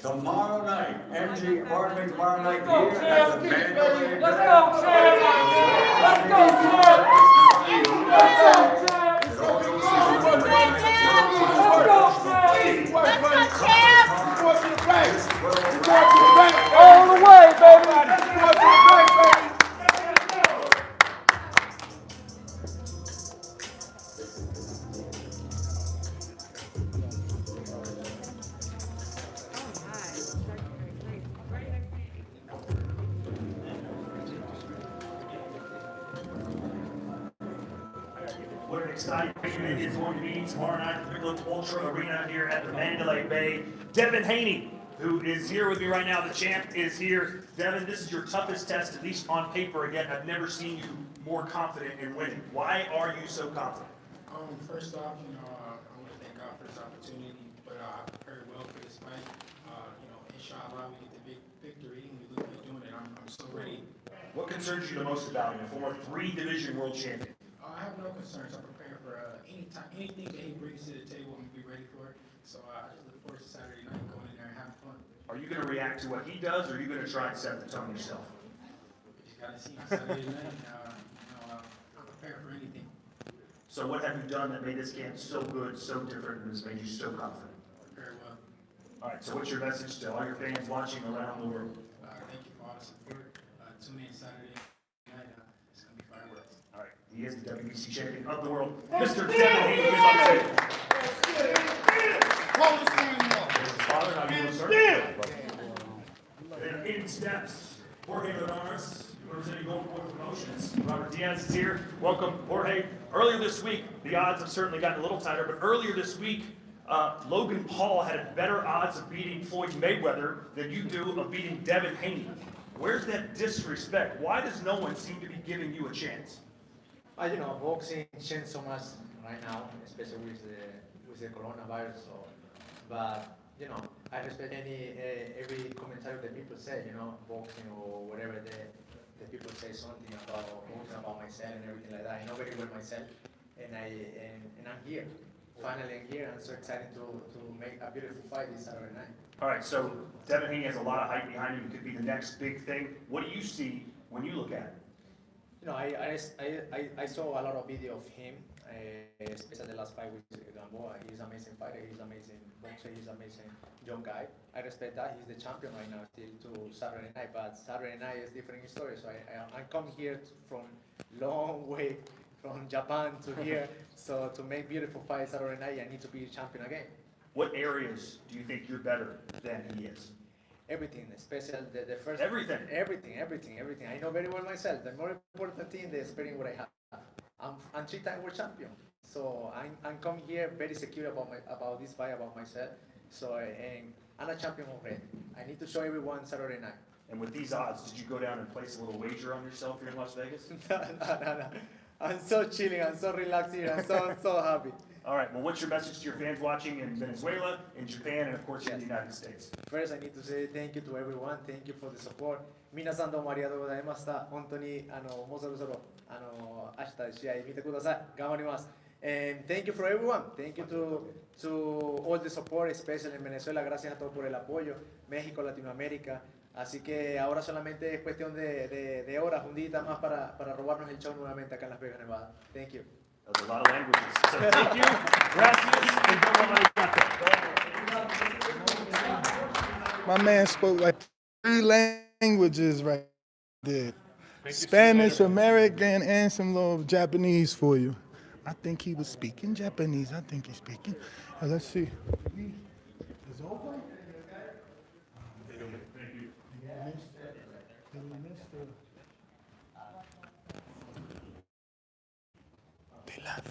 Tomorrow night, tomorrow night here at the Mandalay Let's go, champ! Let's go, champ! All the way, baby! What an exciting weekend it is going to be tomorrow night at the Quigley Ultra Arena here at the Mandalay Bay. Devin Haney, who is here with me right now, the champ, is here. Devin, this is your toughest test, at least on paper. Again, I've never seen you more confident in winning. Why are you so confident? First off, I want to thank God for this opportunity, but I prepared well for this fight. Inshallah, we get the big victory, and we look at doing it. I'm so ready. What concerns you the most about him, a former 3-division world champion? I have no concerns. I'm prepared for anything that he brings to the table. I'm going to be ready for it. So I just look forward to Saturday night, going in there and having fun. Are you going to react to what he does, or are you going to try and set the tone yourself? You just got to see Saturday night. I'm prepared for anything. So what have you done that made this camp so good, so different, and has made you so confident? Very well. All right, so what's your message to all your fans watching around the world? Thank you for all the support. Tune in Saturday night. It's going to be fireworks. All right, he is the WBC champion of the world, Mr. Devin Haney. His father, now you will serve. And in steps Jorge Linares, representing Golden Boy Promotions. Robert Diaz is here. Welcome, Jorge. Earlier this week, the odds have certainly gotten a little tighter, but earlier this week, Logan Paul had better odds of beating Floyd Mayweather than you do of beating Devin Haney. Where's that disrespect? Why does no one seem to be giving you a chance? Boxing changed so much right now, especially with the coronavirus. So, but I respect every commentary that people say. Boxing or whatever the people say something about boxing, about myself and everything like that. I know very well myself, and I'm here. Finally, I'm here. I'm so excited to make a beautiful fight this Saturday night. All right, so Devin Haney has a lot of hype behind him. He could be the next big thing. What do you see when you look at it? I saw a lot of video of him, especially the last fight with Gamboa. He's an amazing fighter. He's an amazing boxer. He's an amazing young guy. I respect that. He's the champion right now still to Saturday night, but Saturday night is different story. So I come here from long way from Japan to here. So to make beautiful fight Saturday night, I need to be champion again. What areas do you think you're better than he is? Everything, especially the first. Everything. Everything. I know very well myself. The more important thing is experience what I have. I'm 3-time world champion, so I'm coming here very secure about this fight, about myself. So I'm a champion already. I need to show everyone Saturday night. And with these odds, did you go down and place a little wager on yourself here in Las Vegas? No. I'm so chilling. I'm so relaxed here. I'm so happy. All right, well, what's your message to your fans watching in Venezuela, in Japan, and of course in the United States? First, I need to say thank you to everyone. Thank you for the support. 皆さんどうもありがとうございました。本当にもうそろそろ明日試合見てください。頑張ります。And thank you for everyone. Thank you to all the support, especially en Venezuela. Gracias a todos por el apoyo. México, Latinoamérica. Así que ahora solamente es cuestión de horas, un día más para robarnos el show nuevamente acá en Las Vegas, Nevada. Thank you. That was a lot of languages. So thank you, gracias, and my man spoke like 3 languages right there. Spanish, American, and some little Japanese for you. I think he was speaking Japanese. I think he's speaking. Let's see. It's over? They left.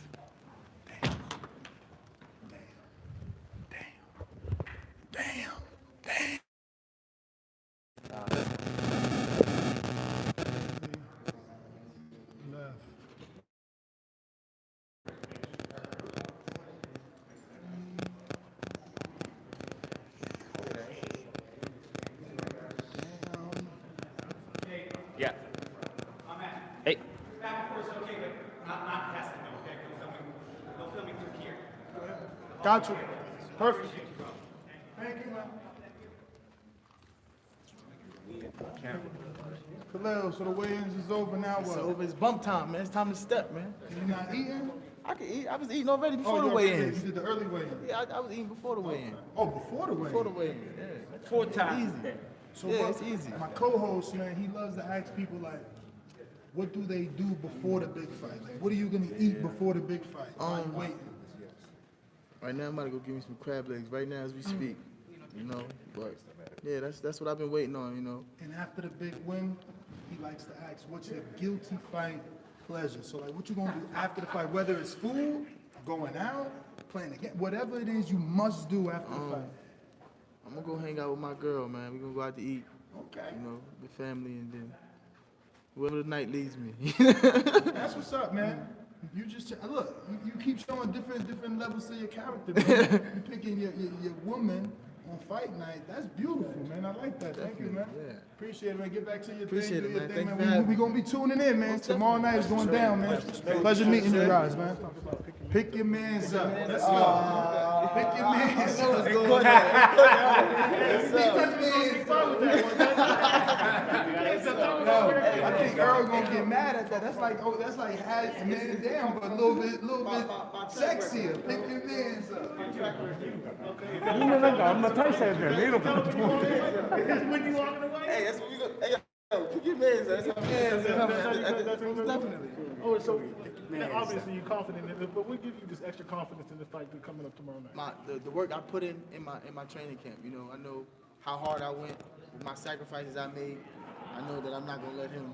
Damn. Yeah. Hey. Back and forth is okay, but not testing them, okay? No filming through here. Got you. Perfect. Thank you, man. Khalil, so the weigh-ins is over now. What? It's over. It's bump time, man. It's time to step, man. You not eating? I can eat. I was eating already before Oh, the you weigh-ins. You did the early weigh-in. Yeah, I was eating before the weigh-in. Oh, before the weigh-in. Before the weigh-in. Yeah. 4 times. Easy. So yeah, what- it's easy. My co-host, man, he loves to ask people like, what do they do before the big fight? Like, what are you gonna eat before the big fight? While you waiting? Right now, I'm about to go get me some crab legs. Right now, as we speak, you know. But yeah, that's what I've been waiting on, you know. And after the big win, he likes to ask, what's your guilty fight pleasure? So like, what you gonna do after the fight? Whether it's food, going out, playing a game, whatever it is you must do after the fight. I'm gonna go hang out with my girl, man. We're gonna go out to eat. Okay. You know, the family, and then wherever the night leads me. That's what's up, man. You just look. You keep showing different levels to your character. Man. You picking your woman on fight night. That's beautiful, man. I like that. Thank you, man. Yeah. Appreciate it, man. Get back to your Appreciate thing. it, Do your man. thing, Thank man. you for We gonna be tuning in, man. Tomorrow night is going down, man. Pleasure meeting you guys, man. Pick your mans up. Let's go. Pick your mans up. I think Earl gonna get mad at that. That's like has a man down, but a little bit sexier. Pick your mans up. I'm not Tyson there. When you walking away? Hey, that's what we go. Hey, yo, pick your mans. That's how mans definitely. Oh, so obviously you're confident in it, but what gives you this extra confidence in the fight coming up tomorrow night? The work I put in my training camp. You know, I know how hard I went, my sacrifices I made. I know that I'm not gonna let him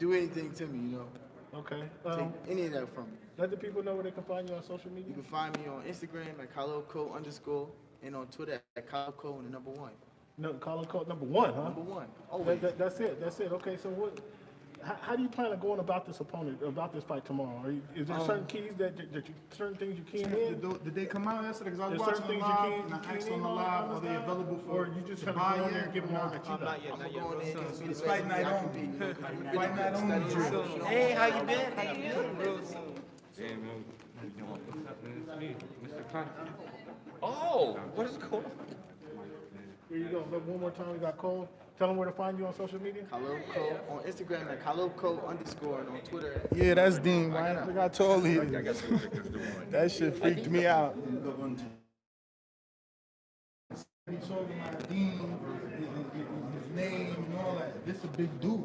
do anything to me. You know. Okay. Take any of that from me. Let the people know where they can find you on social media. You can find me on Instagram at @KaloCo_ and on Twitter at KaloCo and the number 1. No, Colin Cole, number 1, huh? Number 1. Oh, that's it. That's it. Okay, so what? How do you plan on going about this fight tomorrow? Is there certain keys certain things you key in? Did they come out yesterday? Because I was There's watching certain the things live, you and I key asked in on the on live, are they available for or you just to kind buy of go in there yet? and give them all that you got? Not yet. It's Fight night only. Fight night only. Hey, how you been? How you doing? Real soon. Damn, man. It's me, Mr. Conti. Oh, what is going on? Here you go. One more time, we got Cole. Tell them where to find you on social media. KaloCo on Instagram at KaloCo_ and on Twitter. Yeah, that's Dean. Why not? I told you. That shit freaked me out. He talking about Dean, his name, and all that. This a big dude.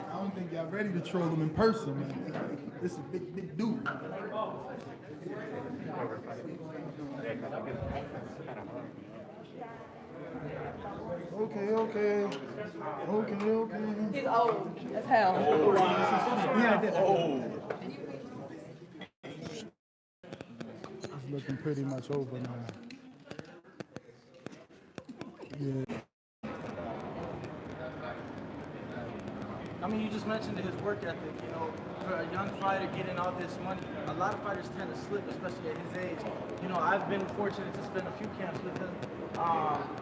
I don't think y'all ready to troll him in person, man. This is a big dude. Okay. He's old as hell. It's looking pretty much over now. Yeah. I mean, you just mentioned his work ethic. You know, for a young fighter getting all this money, a lot of fighters tend to slip, especially at his age. You know, I've been fortunate to spend a few camps with him.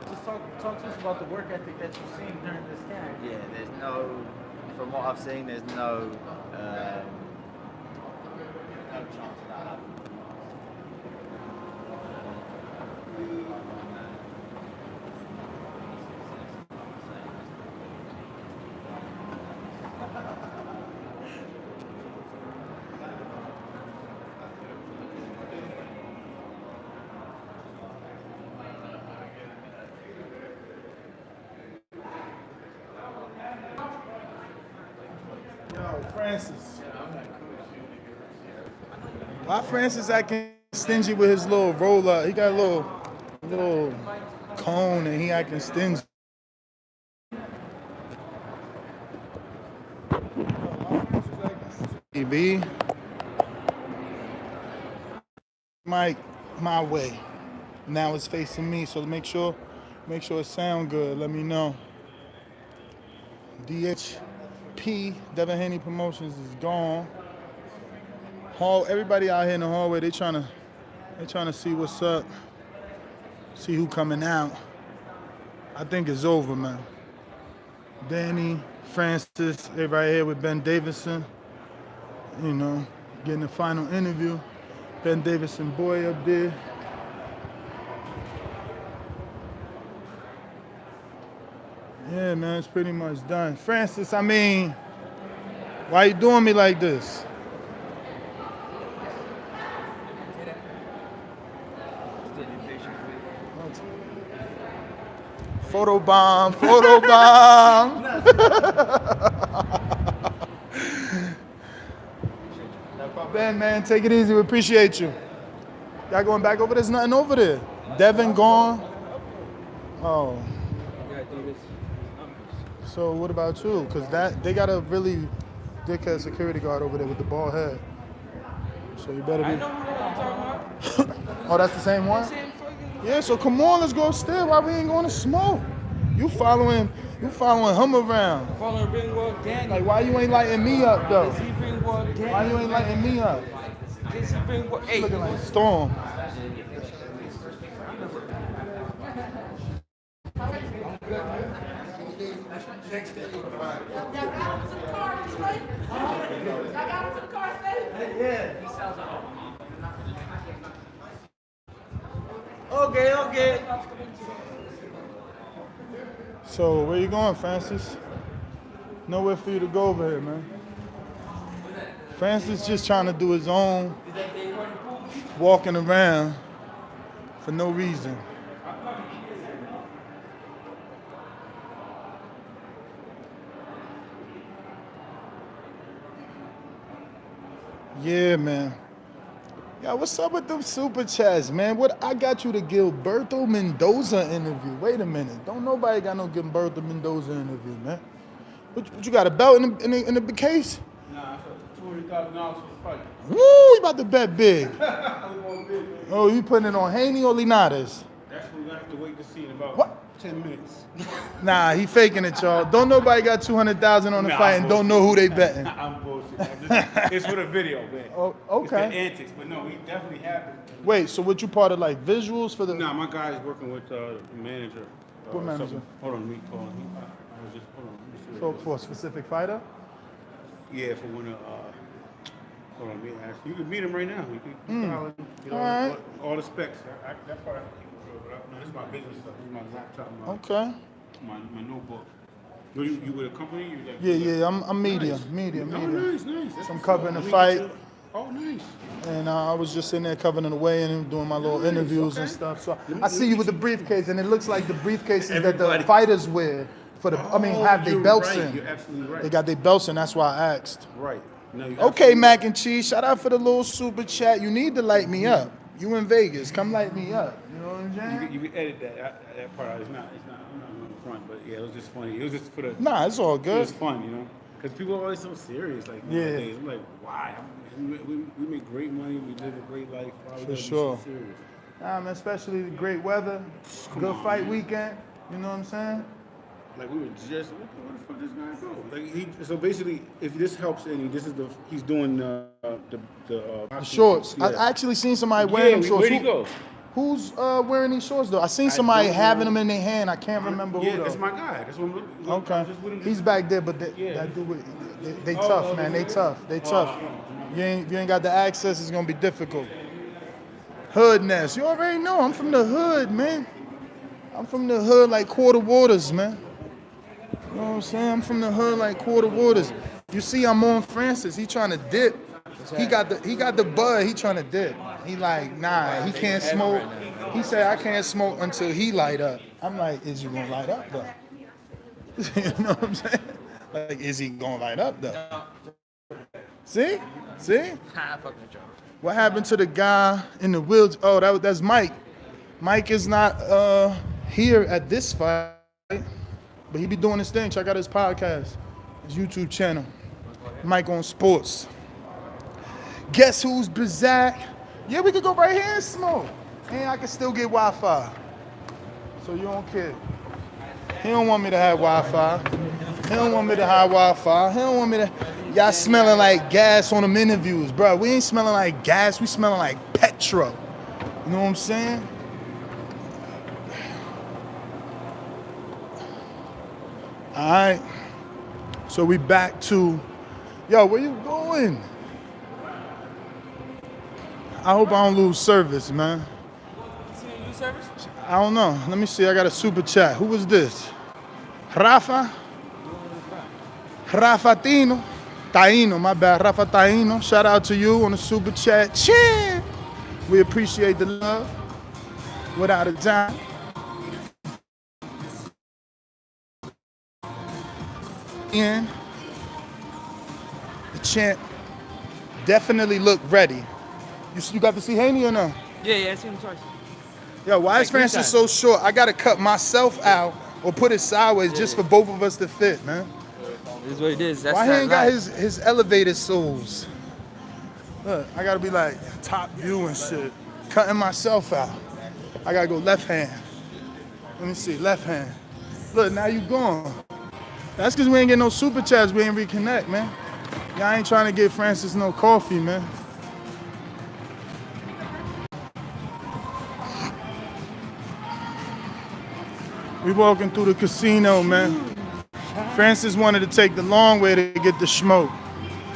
Just talk to us about the work ethic that you've seen during this camp. Yeah, there's no, from what I've seen, there's no chance of that happening. Yo, Francis. Why Francis acting stingy with his little roller? He got a little cone and he acting stingy. B. Mike, my way. Now it's facing me, so make sure it sound good. Let me know. DHP, Devin Haney Promotions is gone. Everybody out here in the hallway, they trying to see what's up, see who coming out. I think it's over, man. Danny, Francis, everybody here with Ben Davidson. You know, getting the final interview. Ben Davidson boy up there. Yeah, man, it's pretty much done. Francis, I mean, why you doing me like this? Photo bomb, photo bomb. Ben, man, take it easy. We appreciate you. Y'all going back over there? There's nothing over there. Devin gone. Oh. So what about you? Because they got a really dickhead security guard over there with the bald head. So you better be. I know who I'm talking about. Oh, that's the same one? Yeah, so come on, let's go upstairs. Why we ain't going to smoke? You following him around. Following Ringwald Danny. Like, why you ain't lighting me up, though? Is he Ringwald Danny? Why you ain't lighting me up? Is he Ringwald? Hey. Looking like Storm. Okay. So, where you going, Francis? Nowhere for you to go over here, man. Francis just trying to do his own walking around for no reason. Yeah, man. Yeah, what's up with them super chats, man? What I got you the Gilberto Mendoza interview. Wait a minute. Don't nobody got no Gilberto Mendoza interview, man. What you got, a belt in the case? Nah, it's $200,000 for the fight. Woo, you about to bet big. I'm going big, man. Oh, you putting it on Haney or Linares? That's what we're going to have to wait to see in about 10 minutes. Nah, he faking it, y'all. Don't nobody got 200,000 on the fight and don't know who they betting. I'm bullshit. It's for the video, man. Oh, okay. It's the antics, but no, we definitely have it. Wait, so what you part of like visuals for the? Nah, my guy is working with the manager. What manager? Something. Hold on, let me call him. I was just, hold on. Let me see what For a specific fighter? Yeah, for one of, hold on, let me ask you. You can meet him right now. You can call him, get all the specs. That part I can keep it real, but no, this is my business stuff. This is my laptop, my notebook. You with a company? You like, Yeah, I'm media. Oh, nice. So I'm covering the fight. Oh, nice. And I was just sitting there covering the weigh-in and doing my little interviews and stuff. So I see you with the briefcase, and it looks like the briefcases that the fighters wear for the. Have their belts in. You're absolutely right. They got their belts in. That's why I asked. Right. No, Okay, Mac and Cheese. Shout out for the little super chat. You need to light me up. You in Vegas? Come light me up. You know what I'm saying? You can edit that part out. It's not on the front, but yeah, it was just funny. It was just for the. Nah, it's all good. It was fun, you know, because people are always so serious. Like nowadays, I'm like, why? We make great money. We live a great life. Why we For gotta be sure. so serious? Man, especially the great weather, good fight weekend. You know what I'm saying? Like we were just, where the fuck this guy go? Like so basically, if this helps any, he's doing the shorts. Yeah. I actually seen somebody wearing them shorts. Where'd he go? Who's wearing these shorts though? I seen somebody having them in their hand. I can't remember who Yeah, though. that's my guy. That's what I'm Okay. He's back there, but that dude, they tough, man. They tough. They tough. You ain't got the access. It's gonna be difficult. Hoodness. You already know. I'm from the hood, man. I'm from the hood like Quarter Waters, man. You know what I'm saying? I'm from the hood like Quarter Waters. You see, I'm on Francis. He trying to dip. He got the bud. He trying to dip. He like, nah, he can't smoke. He said, I can't smoke until he light up. I'm like, is you gonna light up though? You know what I'm saying? Like, is he gonna light up though? See? What happened to the guy in the wheels? Oh, that's Mike. Mike is not here at this fight, but he be doing his thing. Check out his podcast, his YouTube channel, Mike on Sports. Guess who's Bizak? Yeah, we could go right here and smoke. And I can still get Wi-Fi. So you don't care. He don't want me to have Wi-Fi. He don't want me to have Wi-Fi. He don't want me to. Y'all smelling like gas on them interviews, bro. We ain't smelling like gas. We smelling like petrol. You know what I'm saying? All right. So we back to, yo, where you going? I hope I don't lose service, man. You lose service? I don't know. Let me see. I got a super chat. Who was this? Rafa Taino, my bad. Rafa Taino, shout out to you on the super chat. Cheer! We appreciate the love, without a doubt. And the champ definitely looked ready. You got to see Haney or no? Yeah, I seen him twice. Yo, why is Like, Francis so short? I gotta cut myself out or put it sideways just for both of us to fit, man. This is what it is. That's Why he ain't got life. his elevated soles? Look, I gotta be like top view and shit. Cutting myself out. I gotta go left hand. Let me see, left hand. Look, now you gone. That's because we ain't get no super chats. We ain't reconnect, man. Y'all ain't trying to get Francis no coffee, man. We walking through the casino, man. Francis wanted to take the long way to get the smoke.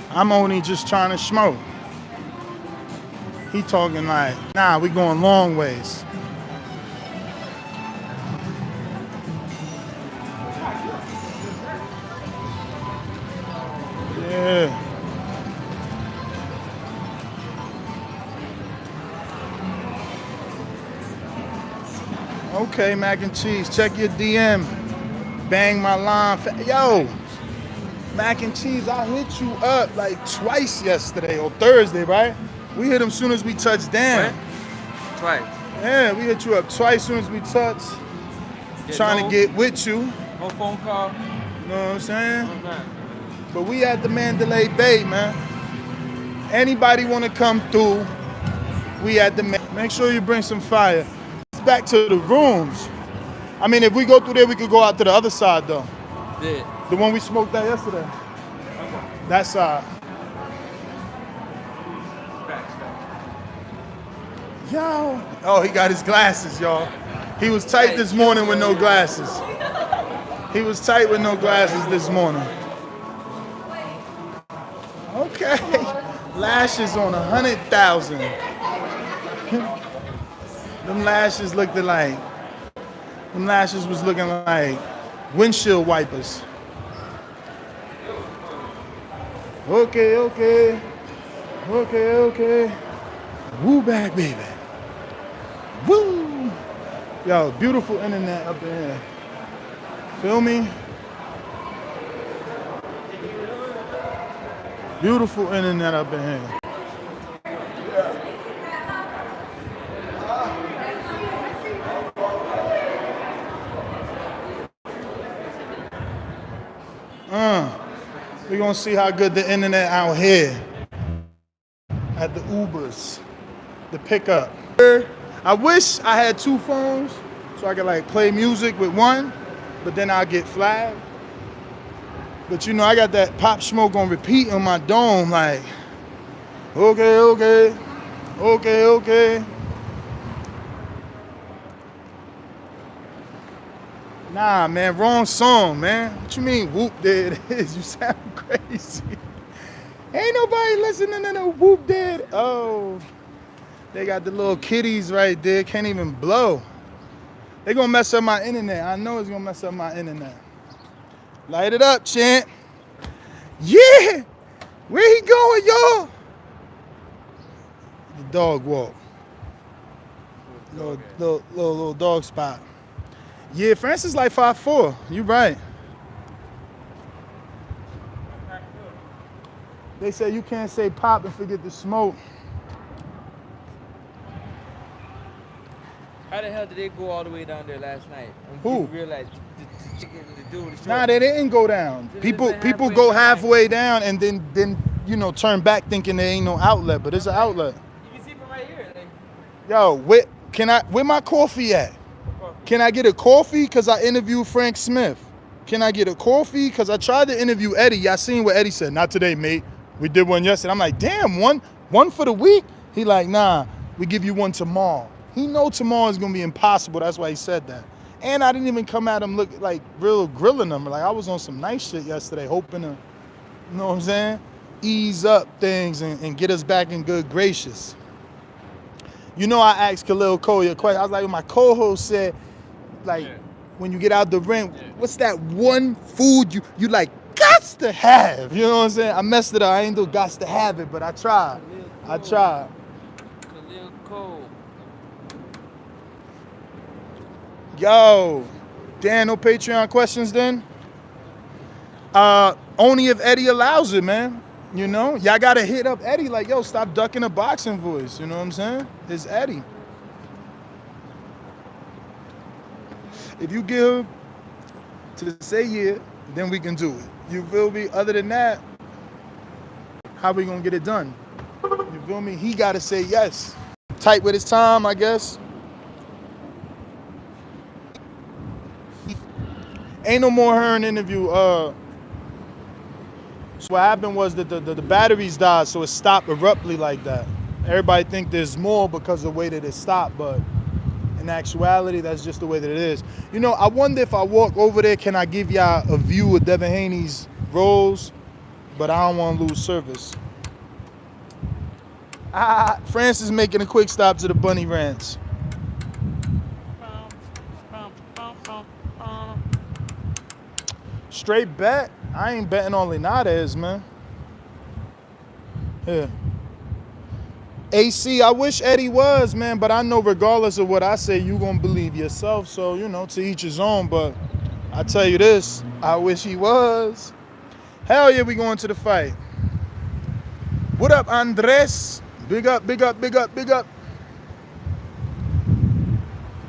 I'm only just trying to smoke. He talking like, nah, we going long ways. Yeah. Okay, mac and cheese. Check your DM. Bang my line. Yo, mac and cheese, I hit you up like twice yesterday or Thursday, right? We hit him soon as we touched down. What? Twice. Yeah, we hit you up twice soon as we touched. Trying to get with you. No phone call. You know what I'm saying? But we at the Mandalay Bay, man. Anybody want to come through, we at the Make sure you bring some fire. Back to the rooms. I mean, if we go through there, we could go out to the other side, though. Yeah. The one we smoked at yesterday. That side. Yo. Oh, he got his glasses, y'all. He was tight this morning with no glasses. He was tight with no glasses this morning. Okay. Lashes on 100,000. Them lashes looked like, them lashes was looking like windshield wipers. Okay, okay. Okay, okay. Woo back, baby. Woo! Yo, beautiful internet up in here. Feel me? Beautiful internet up in here. We're gonna see how good the internet out here at the Ubers, the pickup. I wish I had two phones so I could like play music with one, but then I'll get flagged. But you know, I got that Pop Smoke on repeat on my dome, like, okay, okay, okay, okay. Nah, man, wrong song, man. What you mean, Whoop There It Is? You sound crazy. Ain't nobody listening to no Whoop There. Oh, they got the little kitties right there. Can't even blow. They gonna mess up my internet. I know it's gonna mess up my internet. Light it up, champ. Yeah! Where he going, y'all? The dog walk. Little dog spot. Yeah, Francis like 5'4". You right. They say you can't say pop and forget the smoke. How the hell did they go all the way down there last night? When Who? people realized the dude. Nah, they didn't go down. People go halfway down and then you know turn back thinking there ain't no outlet, but it's an outlet. You can see from right here. Like, Yo, where my coffee at? Can I get a coffee? Cause I interviewed Frank Smith. Can I get a coffee? Cause I tried to interview Eddie. Y'all seen what Eddie said? Not today, mate. We did one yesterday. I'm like, damn, one for the week? He like, nah, we give you one tomorrow. He know tomorrow is gonna be impossible. That's why he said that. And I didn't even come at him look like real grilling him. Like I was on some nice shit yesterday, hoping to, you know what I'm saying? Ease up things and get us back in good gracious. You know, I asked Khalil Cole a question. I was like, my co-host said, like, when you get out the ring, what's that one food you like gots to have? You know what I'm saying? I messed it up. I ain't do gots to have it, but I tried. I tried. Khalil Cole. Yo, Dan, no Patreon questions then? Only if Eddie allows it, man. You know, y'all gotta hit up Eddie like, yo, stop ducking the boxing voice. You know what I'm saying? It's Eddie. If you give to say yeah, then we can do it. You feel me? Other than that, how we gonna get it done? You feel me? He gotta say yes. Tight with his time, I guess. Ain't no more Hearn interview. So what happened was that the batteries died, so it stopped abruptly like that. Everybody think there's more because of the way that it stopped, but in actuality, that's just the way that it is. You know, I wonder if I walk over there, can I give y'all a view of Devin Haney's rolls? But I don't want to lose service. Francis making a quick stop to the Bunny Ranch. Straight bet? I ain't betting on Linares, man. Here. AC, I wish Eddie was, man, but I know regardless of what I say, you gonna believe yourself. So, you know, to each his own. But I tell you this, I wish he was. Hell yeah, we going to the fight. What up, Andres? Big up, big up, big up, big up.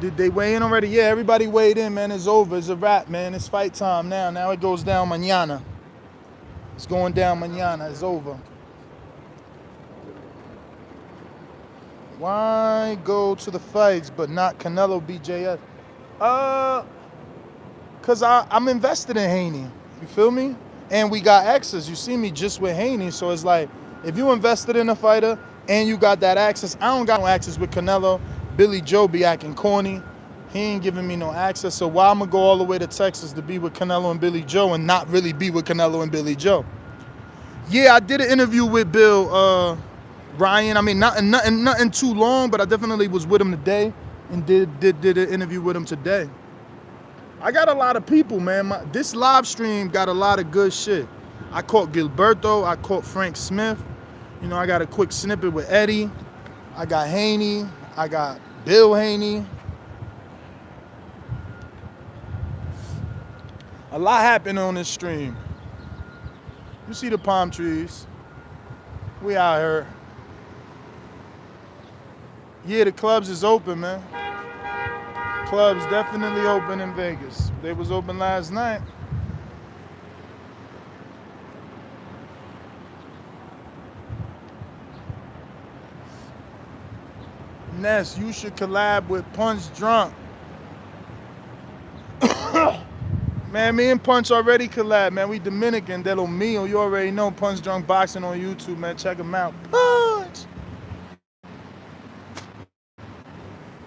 Did they weigh in already? Yeah, everybody weighed in, man. It's over. It's a wrap, man. It's fight time now. Now it goes down mañana. It's going down mañana. It's over. Why go to the fights but not Canelo BJS? Cause I'm invested in Haney. You feel me? And we got access. You see me just with Haney, so it's like if you invested in a fighter and you got that access, I don't got no access with Canelo. Billy Joe be acting corny. He ain't giving me no access. So why I'm gonna go all the way to Texas to be with Canelo and Billy Joe and not really be with Canelo and Billy Joe? Yeah, I did an interview with Bill Ryan. I mean, nothing too long, but I definitely was with him today and did an interview with him today. I got a lot of people, man. This live stream got a lot of good shit. I caught Gilberto. I caught Frank Smith. You know, I got a quick snippet with Eddie. I got Haney. I got Bill Haney. A lot happened on this stream. You see the palm trees. We out here. Yeah, the clubs is open, man. Clubs definitely open in Vegas. They was open last night. Ness, you should collab with Punch Drunk. Man, me and Punch already collab, man. We Dominican, de lo mío. You already know Punch Drunk Boxing on YouTube, man. Check him out. Punch!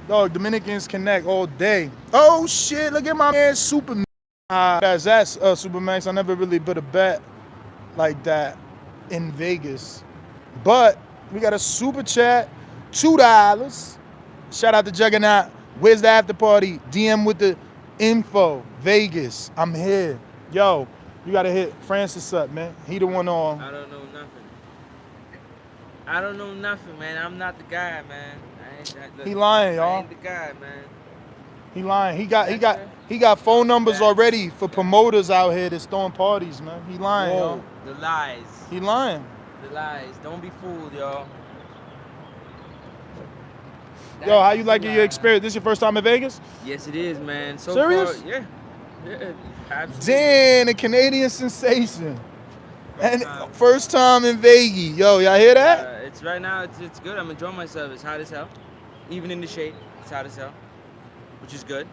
Dog, Dominicans connect all day. Oh, shit, look at my man Superman. That's Supermax. I never really put a bet like that in Vegas. But we got a super chat. $2. Shout out to Juggernaut. Where's the after party? DM with the info. Vegas. I'm here. Yo, you gotta hit Francis up, man. He the one on. I don't know nothing. I don't know nothing, man. I'm not the guy, man. He lying, y'all. I ain't the guy, man. He lying. He got phone numbers already for promoters out here that's throwing parties, man. He lying, Whoa, y'all. the lies. He lying. The lies. Don't be fooled, y'all. Yo, how you liking your experience? This your first time in Vegas? Yes, it is, man. So Serious? far, yeah. Absolutely. Damn, a Canadian sensation. And first time in Vegas. Yo, y'all hear that? It's right now. It's good. I'm enjoying myself. It's hot as hell. Even in the shade, it's hot as hell, which is good.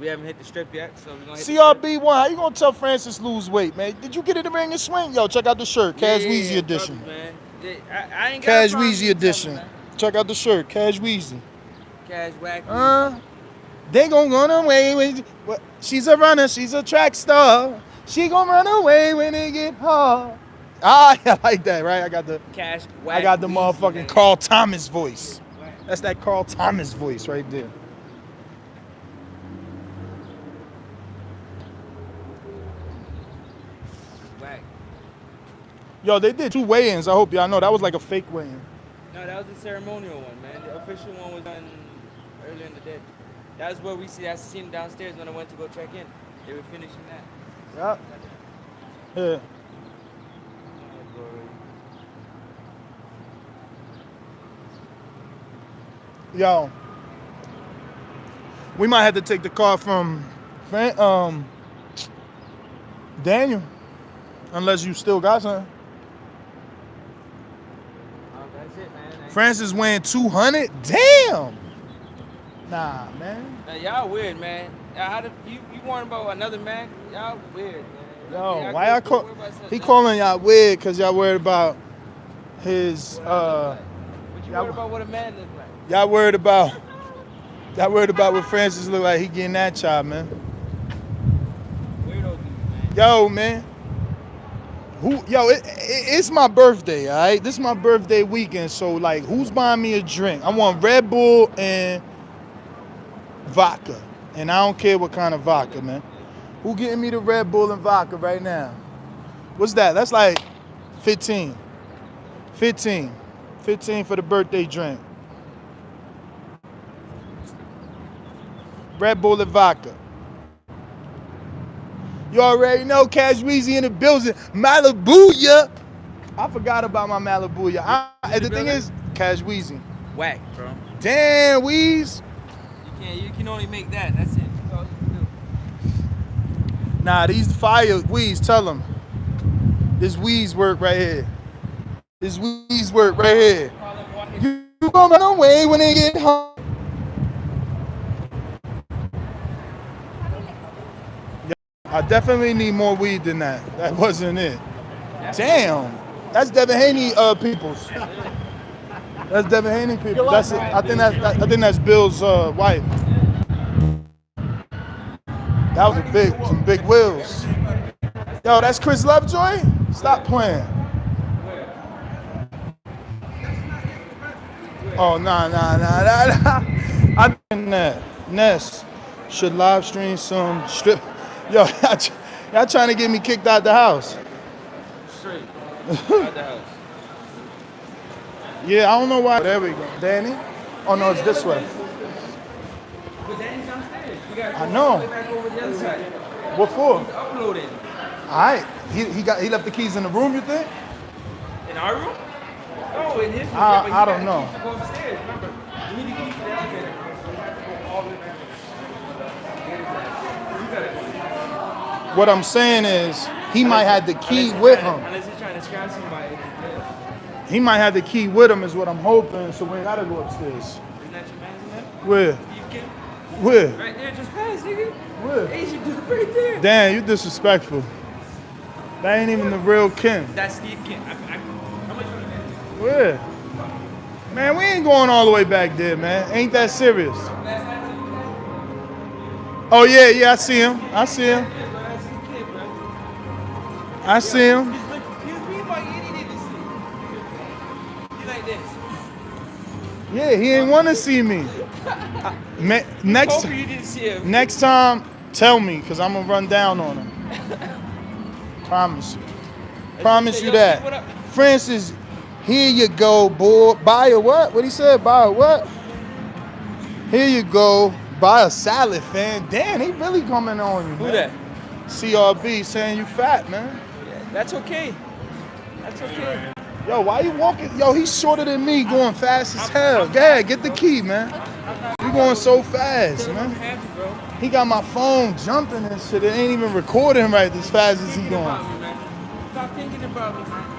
We haven't hit the strip yet, so we're gonna hit CRB1, how you gonna tell Francis lose weight, man? Did you get it in the ring and swing? Yo, check out the shirt, Cash Weezy edition. Man. I ain't got Cash a problem Weezy with edition. telling, Check out the shirt, Cash Weezy. Cash Wacky. They gon' run away when she's a runner, she's a track star. She gon' run away when it get hard. I like that, right? I got the Cash Wacky. I got the motherfucking Carl Thomas voice. That's that Carl Thomas voice right there. Yo, they did 2 weigh-ins. I hope y'all know. That was like a fake weigh-in. No, that was the ceremonial one, man. The official one was done earlier in the day. That was where I seen them downstairs when I went to go check in. They were finishing that. Yep. Yeah. Yo, we might have to take the call from Daniel, unless you still got something. That's it, man. Francis weighing 200? Damn! Nah, man. Now, y'all weird, man. You worrying about another man? Y'all weird, man. Yo, why y'all call? He calling y'all weird because y'all worried about his. What you worried about what a man looks like? Y'all worried about what Francis look like. He getting that job, man. Weirdo dude, man. Yo, man. It's my birthday, all right? This is my birthday weekend, so like, who's buying me a drink? I want Red Bull and vodka, and I don't care what kind of vodka, man. Who getting me the Red Bull and vodka right now? What's that? That's like 15. 15 for the birthday drink. Red Bull and vodka. You already know Cash Weezy in the building. Malibuya. I forgot about my Malibuya. The thing is, Cash Weezy. Whack, bro. Damn, Weez. You can only make that. That's it. That's all you can do. Nah, these fire Weez. Tell them. This Weez work right here. This Weez work right here. You gon' run away when they get home. I definitely need more weed than that. That wasn't it. Damn. That's Devin Haney peoples. That's Devin Haney people. That's it. I think that's Bill's wife. That was some big wheels. Yo, that's Chris Lovejoy? Stop playing. Oh, nah. I think that Ness should live stream some strip. Yo, y'all trying to get me kicked out the house. Straight. Out the house. Yeah, I don't know why. There we go. Danny? Oh, no, it's this way. But Danny's downstairs. I know. Back over the other side. What for? He's uploading. All right. He left the keys in the room, you think? In our room? No, in his room. I don't know. To go upstairs. Remember, you need to keep the elevator. What I'm saying is, he might have the key with him. Unless he's trying to scratch somebody. He might have the key with him, is what I'm hoping, so we ain't gotta go upstairs. Isn't that your man's in there? Where? Steve Kim? Where? Right there, just pass, nigga. Where? Hey, you should do it right there. Damn, you disrespectful. That ain't even the real Kim. That's Steve Kim. How much you want to Where? Man, we ain't going all the way back there, man. Ain't that serious. Oh, yeah, I see him. I see him. I see him. He's being like he didn't see. He like this. Yeah, he ain't want to see me. Next time, tell me, because I'm going to run down on him. Promise you. Promise you that. Francis, here you go, boy. Buy a what? What he said? Buy a what? Here you go. Buy a salad, fan. Damn, he really coming on you, man. Who that? CRB saying you fat, man. Yeah, that's okay. That's okay. Yo, why you walking? Yo, he's shorter than me, going fast as hell. Yeah, get the key, man. You going so fast, man. He got my phone jumping and shit. It ain't even recording right as fast as he going. Stop thinking about me, man.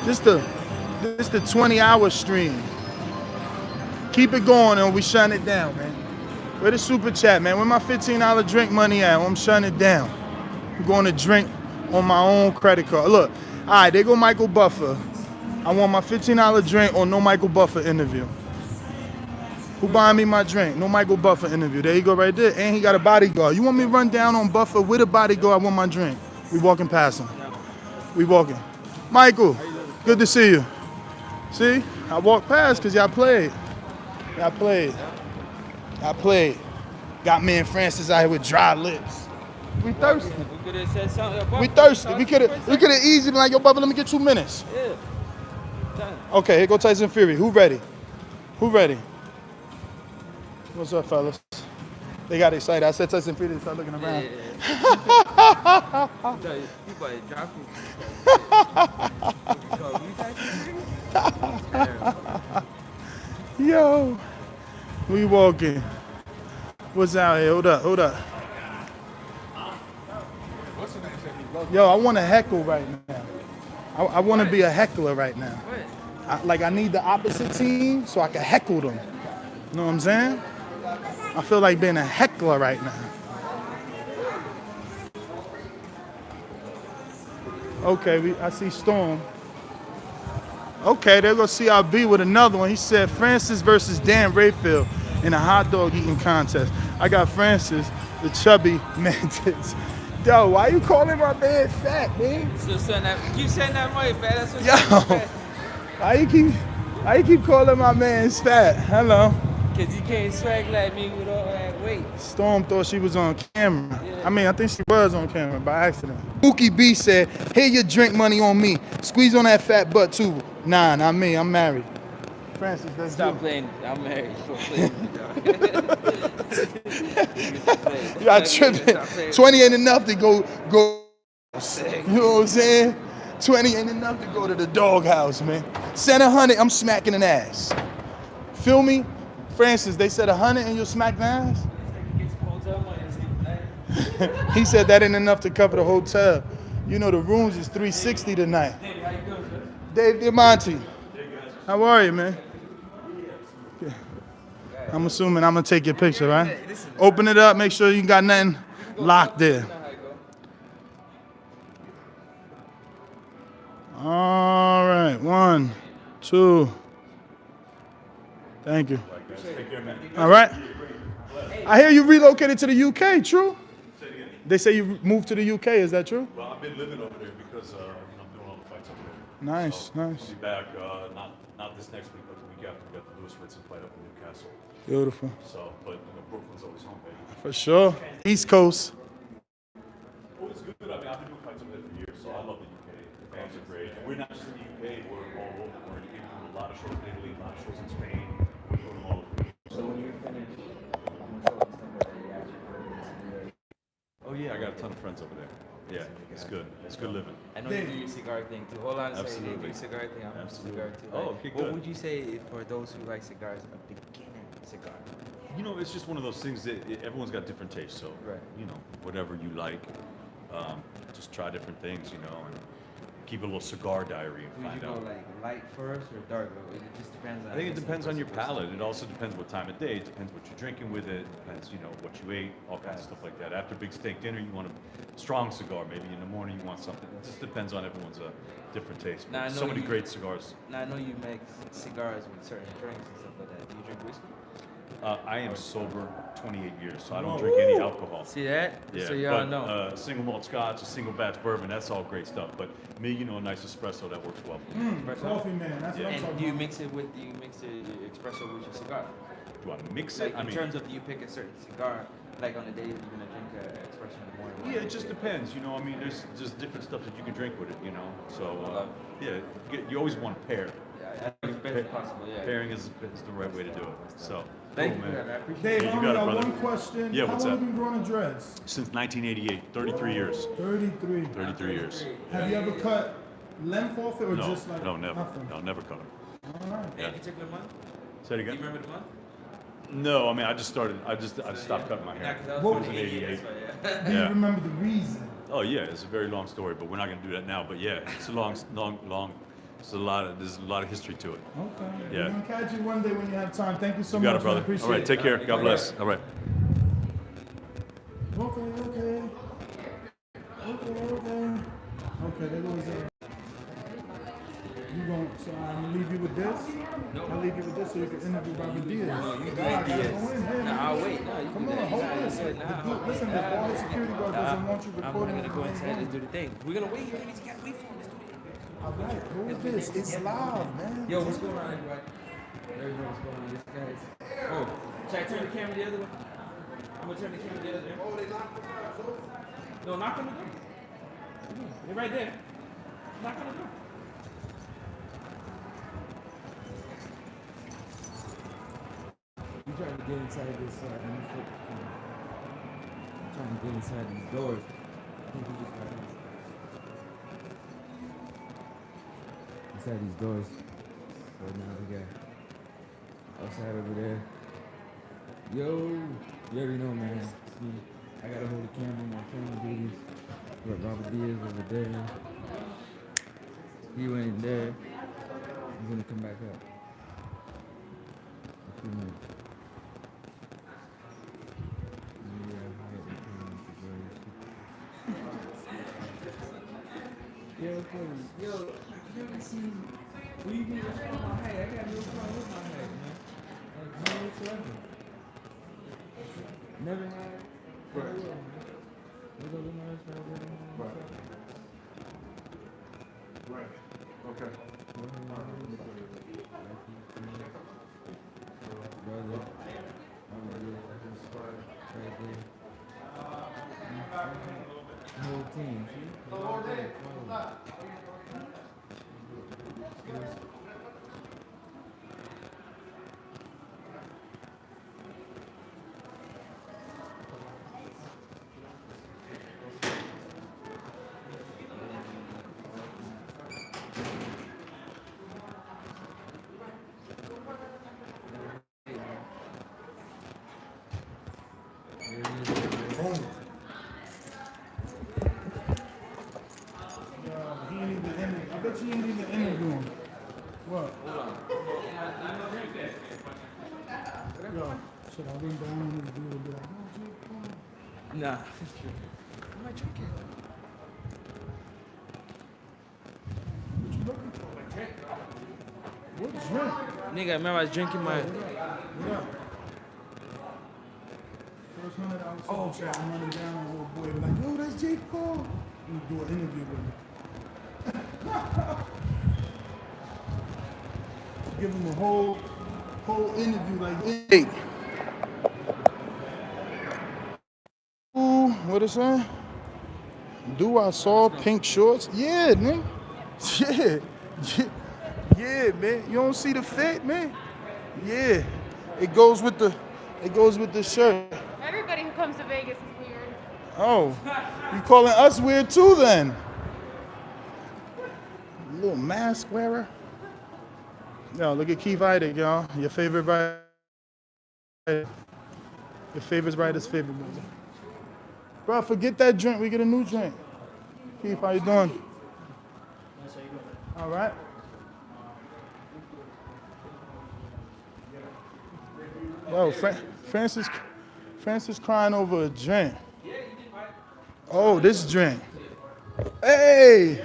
This the 20-hour stream. Keep it going or we shutting it down, man. Where the super chat, man? Where my $15 drink money at? I'm shutting it down. I'm going to drink on my own credit card. Look, all right, there go Michael Buffer. I want my $15 drink or no Michael Buffer interview. Who buying me my drink? No Michael Buffer interview. There you go right there. And he got a bodyguard. You want me to run down on Buffer with a bodyguard? I want my drink. We walking past him. We walking. Michael, good to see you. See? I walked past because y'all played. Y'all played. Got me and Francis out here with dry lips. We thirsty. We could have said something. We thirsty. We could have easily been like, yo, Bubba, let me get 2 minutes. Yeah. Done. Okay, here go Tyson Fury. Who ready? Who ready? What's up, fellas? They got excited. I said Tyson Fury. They start looking around. You better drop it. Yo, we walking. What's out here? Hold up, hold up. Yo, I want to heckle right now. I want to be a heckler right now. I need the opposite team so I can heckle them. You know what I'm saying? I feel like being a heckler right now. Okay, I see Storm. Okay, they're going to see CRB with another one. He said Francis versus Dan Rayfield in a hot dog eating contest. I got Francis, the chubby mantis. Yo, why you calling my man fat, man? Keep saying that way, fat. That's what Yo, why you keep calling my man fat? Hello. Because you can't swag like me with all that weight. Storm thought she was on camera. Yeah. I mean, I think she was on camera by accident. Mookie B said, here your drink money on me. Squeeze on that fat butt too. Nah, not me. I'm married. Francis, that's Stop you. playing. I'm married. Stop playing. Y'all tripping. 20 ain't enough to go. You know what I'm saying? 20 ain't enough to go to the doghouse, man. Send 100, I'm smacking an ass. Feel me? Francis, they said 100 and you'll smack the ass? He said that ain't enough to cover the hotel. You know the rooms is $360 tonight. Dave Diamante. How are you, man? I'm assuming I'm gonna take your picture, right? Open it up, make sure you got nothing locked there. All right, 1, 2. Thank you. All right. I hear you relocated to the UK, true? They say you moved to the UK, is that true? Well, I've been living over there because I'm doing all the fights over there. Nice, so nice. I'll be back, not this next week, but the week after. We got the Lewis Ritson fight up in Newcastle. Beautiful. So, but Brooklyn's always home, baby. For sure. East Coast. Oh, it's good. I mean, I've been doing fights over there for years, so I love the UK. The fans are great. And we're not just in the UK, we're all over. We're doing a lot of shows in Italy, a lot of shows in Spain. We're doing them all over. So when you're finished, oh yeah, I got a ton of friends over there. Yeah, it's good. It's good living. I know you do your cigar thing too. Hold on a second. You do your cigar thing. I'm a cigar too. Oh, okay, good. What would you say for those who like cigars, a beginner cigar? You know, it's just one of those things that everyone's got different tastes. So, you know, whatever you like, just try different things, you know, and keep a little cigar diary and find out. Would you go like light first or dark? It just depends on. I think it depends on your palate. It also depends what time of day. It depends what you're drinking with it. It depends, you know, what you ate, all kinds of stuff like that. After a big steak dinner, you want a strong cigar. Maybe in the morning you want something. It just depends on everyone's different taste. Now, I know So many you- great cigars. Now I know you make cigars with certain drinks and stuff like that. Do you drink whiskey? I am sober 28 years, so I don't drink any alcohol. See that? Yeah, So y'all but, know. single malt scotch, a single batch bourbon, that's all great stuff. But me, you know, a nice espresso, that works well for me. Coffee man, that's what I'm And talking do you about. mix it with the espresso with your cigar? Do I mix it? Like I in mean, terms of you pick a certain cigar, like on the day that you're gonna drink espresso in the morning. yeah, it just depends. You know, I mean, there's just different stuff that you can drink with it. You know, so yeah, you always want to pair. Yeah, I think it's best possible. Yeah. Pairing is the right way to do it. So. Thank cool, you, man. man. I appreciate Dave, Yeah, I you only got it, got brother. one question. Yeah, How what's long up? you been growing dreads? Since 1988, 33 years. 33. 33 years. Have you ever cut length off it or No, just like no, never. nothing? No, never cut them. All right. Yeah. Any particular month? Say it again. Do you remember the month? No, I mean, I just started. I just stopped cutting my hair. It What was in '88. Do you remember the reason? Oh yeah, it's a very long story, but we're not going to do that now. But yeah, it's a long. There's a lot of history to it. Okay. Yeah. We're gonna catch you one day when you have time. Thank you so You much. got it, brother. I appreciate All right, take care. God bless. All right. Okay. Okay, there goes you going so I'm gonna leave you with this? I'll leave you with this so you can interview Robert Diaz. No, you do Diaz. No, I'll wait. No, you Come do on, that. hold Nah, this. you do it. Nah, Listen, the border security guard doesn't want you recording. I'm gonna go inside and do the thing. We're gonna wait. You gotta wait for him. Let's do it. All right, who is this? It's live, man. Yo, what's going on, everybody? Everybody, what's going on? This guy's. Oh, should I turn the camera the other way? I'm gonna turn the camera the other way. Oh, they locked the No, knock on the door. They're right there. Knock on the door. You trying to get inside this, trying to get inside these doors. I think we just got inside these doors. So now we got outside over there. Yo, you already know, man. See, I gotta hold the camera, my camera duties. Got Robert Diaz over there. He went in there. He's gonna come back up. A few minutes. Yo, I've never seen. Will you be with my height? I got no problem with my height, man. Like, no whatsoever. Never had. Right. Right. Okay. Brother. Right there. The whole team, see? The whole team. I bet you ain't even interview him. What? Yo, should I lean down and do it? Be like, Nah. What am I drinking? What you looking for? What drink? Nigga, remember I was drinking my. What up? First $100 super chat, I'm running down on a little boy, be like, yo, that's Jake Paul. We do an interview with him. Give him a whole interview like, hey. Ooh, what is that? Do I saw pink shorts? Yeah, man. Yeah, man. You don't see the fit, man? Yeah. It goes with the shirt. Everybody who comes to Vegas is weird. Oh, you calling us weird too then? Little mask wearer. Yo, look at Keith Idek, y'all. Your favorite writer. Your favorite writer's favorite brother. Bro, forget that drink. We get a new drink. Keith, how you doing? All right. Yo, Francis crying over a drink. Oh, this drink. Hey,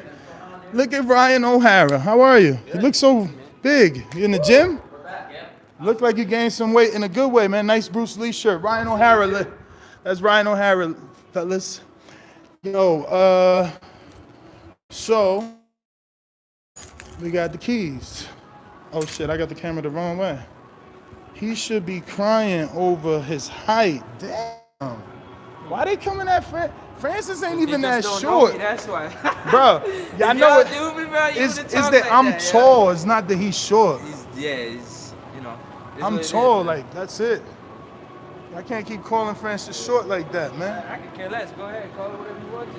look at Ryan O'Hara. How are you? You look so big. You in the gym? Look like you gained some weight in a good way, man. Nice Bruce Lee shirt. Ryan O'Hara. That's Ryan O'Hara, fellas. Yo, so we got the keys. Oh shit, I got the camera the wrong way. He should be crying over his height. Damn. Why they coming at Francis ain't even that short. Me, that's why. Bro, y'all know it. It's that that I'm tall. It's not that he's short. It's, you know. I'm tall, like, that's it. I can't keep calling Francis short like that, man. I can care less. Go ahead. Call it whatever you want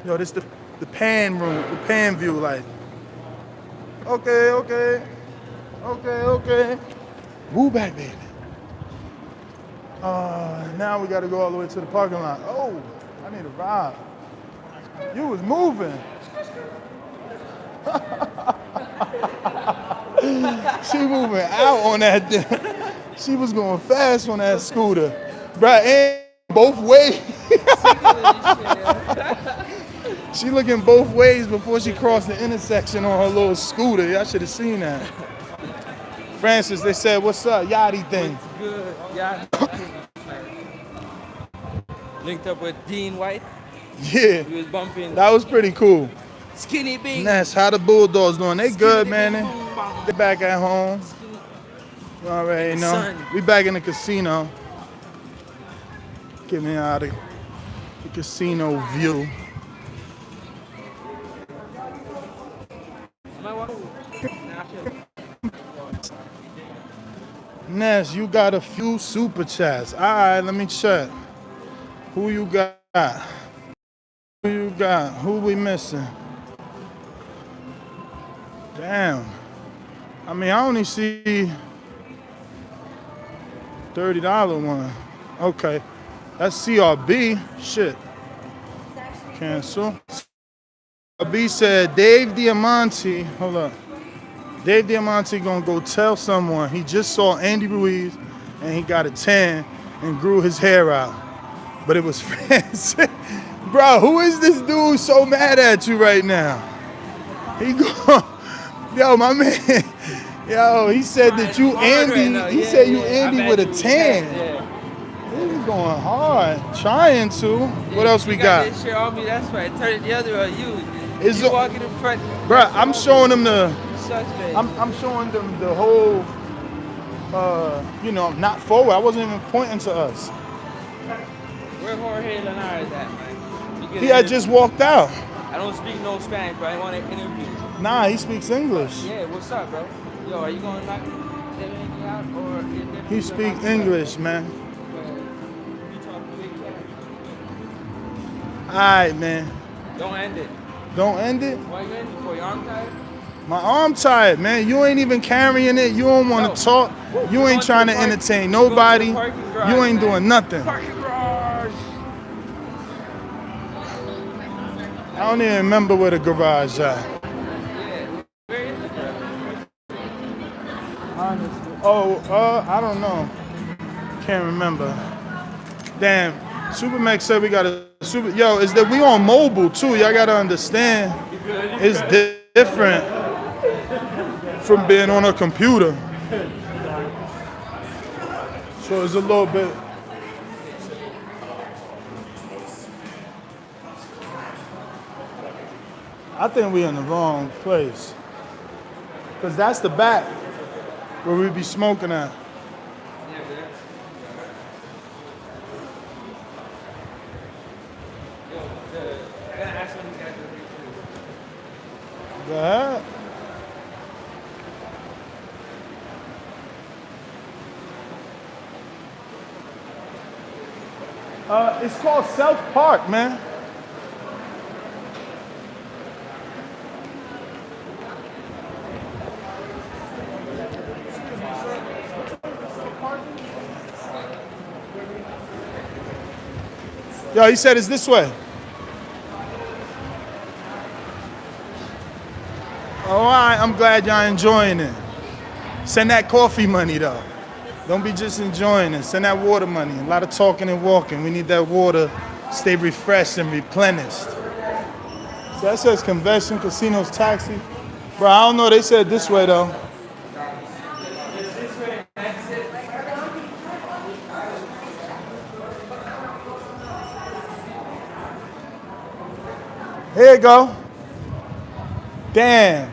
to. Yo, this the pan room, the pan view, like. Okay. Woo back, baby. Now we gotta go all the way to the parking lot. Oh, I need a ride. You was moving. She moving out on that. She was going fast on that scooter. Bruh, and both ways. She looking both ways before she crossed the intersection on her little scooter. Y'all should have seen that. Francis, they said, what's up? Yachty thing. Good. Yeah. Linked up with Dean White. Yeah. He was bumping. That was pretty cool. Skinny Bing. Ness, how the Bulldogs doing? They good, man. They back at home. You already know. We back in the casino. Get me out of the casino view. Ness, you got a few super chats. All right, let me check. Who you got? Who you got? Who we missing? Damn. I mean, I only see $30 one. Okay. That's CRB. Shit. Cancel. CRB said Dave Diamante. Hold up. Dave Diamante gonna go tell someone he just saw Andy Ruiz and he got a tan and grew his hair out. But it was France. Bro, who is this dude so mad at you right now? He go, yo, my man. Yo, he said that you Andy. He said you Andy with a tan. He's going hard, trying to. What else we got? This shit on me, that's right. Turn it the other way. You walking in front. Bro, I'm showing them the. Suspect. I'm showing them the whole. You know, not forward. I wasn't even pointing to us. Where Jorge Linares at, man? He had just walked out. I don't speak no Spanish, but I want to interview. Nah, he speaks English. Yeah, what's up, bro? Yo, are you going to knock Devin out or? He speaks English, man. All right, man. Don't end it. Don't end it? Why you end it for? Your arm tired? My arm tired, man. You ain't even carrying it. You don't want to talk. You ain't trying to entertain nobody. You ain't doing nothing. I don't even remember where the garage at. Honestly. Oh, I don't know. Can't remember. Damn. Supermax said we got a super. Yo, is that we on mobile too? Y'all gotta understand. It's different from being on a computer. So it's a little bit. I think we in the wrong place. Cause that's the back where we be smoking at. Go ahead. It's called Self Park, man. Yo, he said it's this way. All right, I'm glad y'all enjoying it. Send that coffee money, though. Don't be just enjoying it. Send that water money. A lot of talking and walking. We need that water stay refreshed and replenished. So that says convention, casinos, taxi. Bro, I don't know. They said this way, though. Here you go. Damn.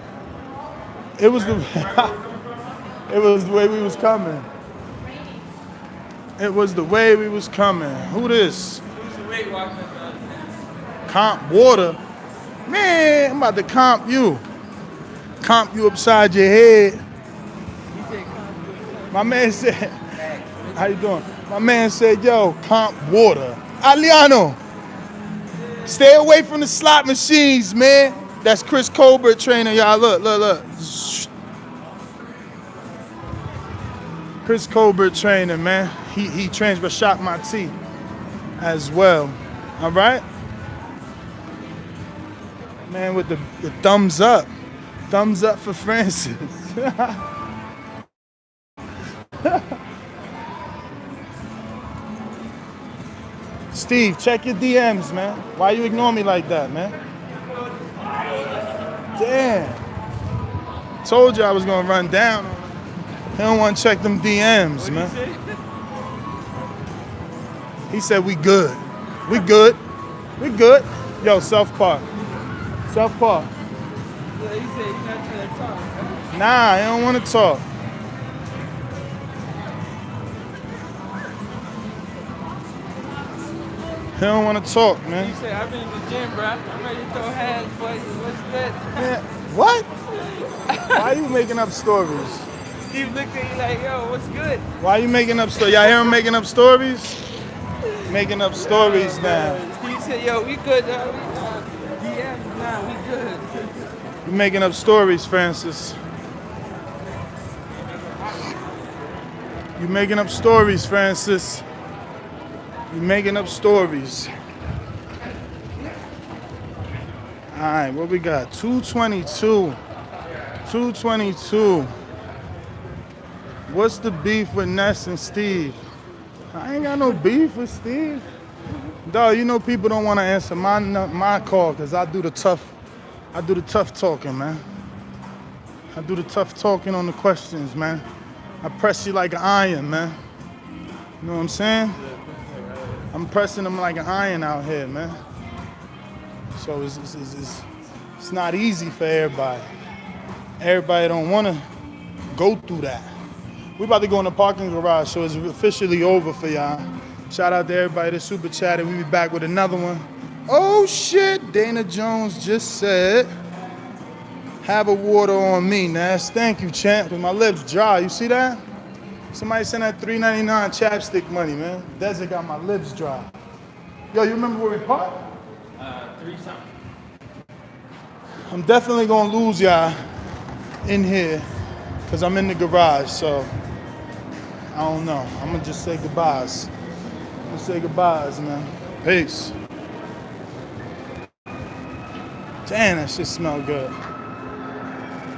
It was the it was the way we was coming. It was the way we was coming. Who this? Comp water. Man, I'm about to comp you. Comp you upside your head. My man said, how you doing? My man said, yo, comp water. Aliano, stay away from the slot machines, man. That's Chris Colbert trainer, y'all. Look. Chris Colbert trainer, man. He trains Rashad Mati as well. All right? Man, with the thumbs up. Thumbs up for Francis. Steve, check your DMs, man. Why you ignore me like that, man? Damn. Told you I was gonna run down. He don't want to check them DMs, man. He said we good. We good. We good. Yo, Self Park. Self Park. Yeah, he said he's not trying to talk. Nah, he don't want to talk. don't want to talk, He man. said, I've been in the gym, bro. I'm ready to throw hands, boy. What's good? Man, what? Why you making up stories? Steve looked at you like, yo, what's good? Why you making up stories? Y'all hear him making up stories? Making up stories now. Steve said, yo, we good, dog. DMs now, we good. You making up stories, Francis. You making up stories, Francis. You making up stories. All right, what we got? 222. 222. What's the beef with Ness and Steve? I ain't got no beef with Steve. Dog, you know people don't want to answer my call because I do the tough talking, man. I do the tough talking on the questions, man. I press you like an iron, man. You know what I'm saying? I'm pressing them like an iron out here, man. So it's not easy for everybody. Everybody don't want to go through that. We about to go in the parking garage, so it's officially over for y'all. Shout out to everybody that super chatted. We be back with another one. Oh shit, Dana Jones just said, have a water on me, Nash. Thank you, champ. My lips dry, you see that? Somebody sent that $3.99 chapstick money, man. Dazn got my lips dry. Yo, you remember where we parked? 3-something. I'm definitely gonna lose y'all in here because I'm in the garage, so I don't know. I'm gonna just say goodbyes. I'm gonna say goodbyes, man. Peace. Damn, that shit smell good.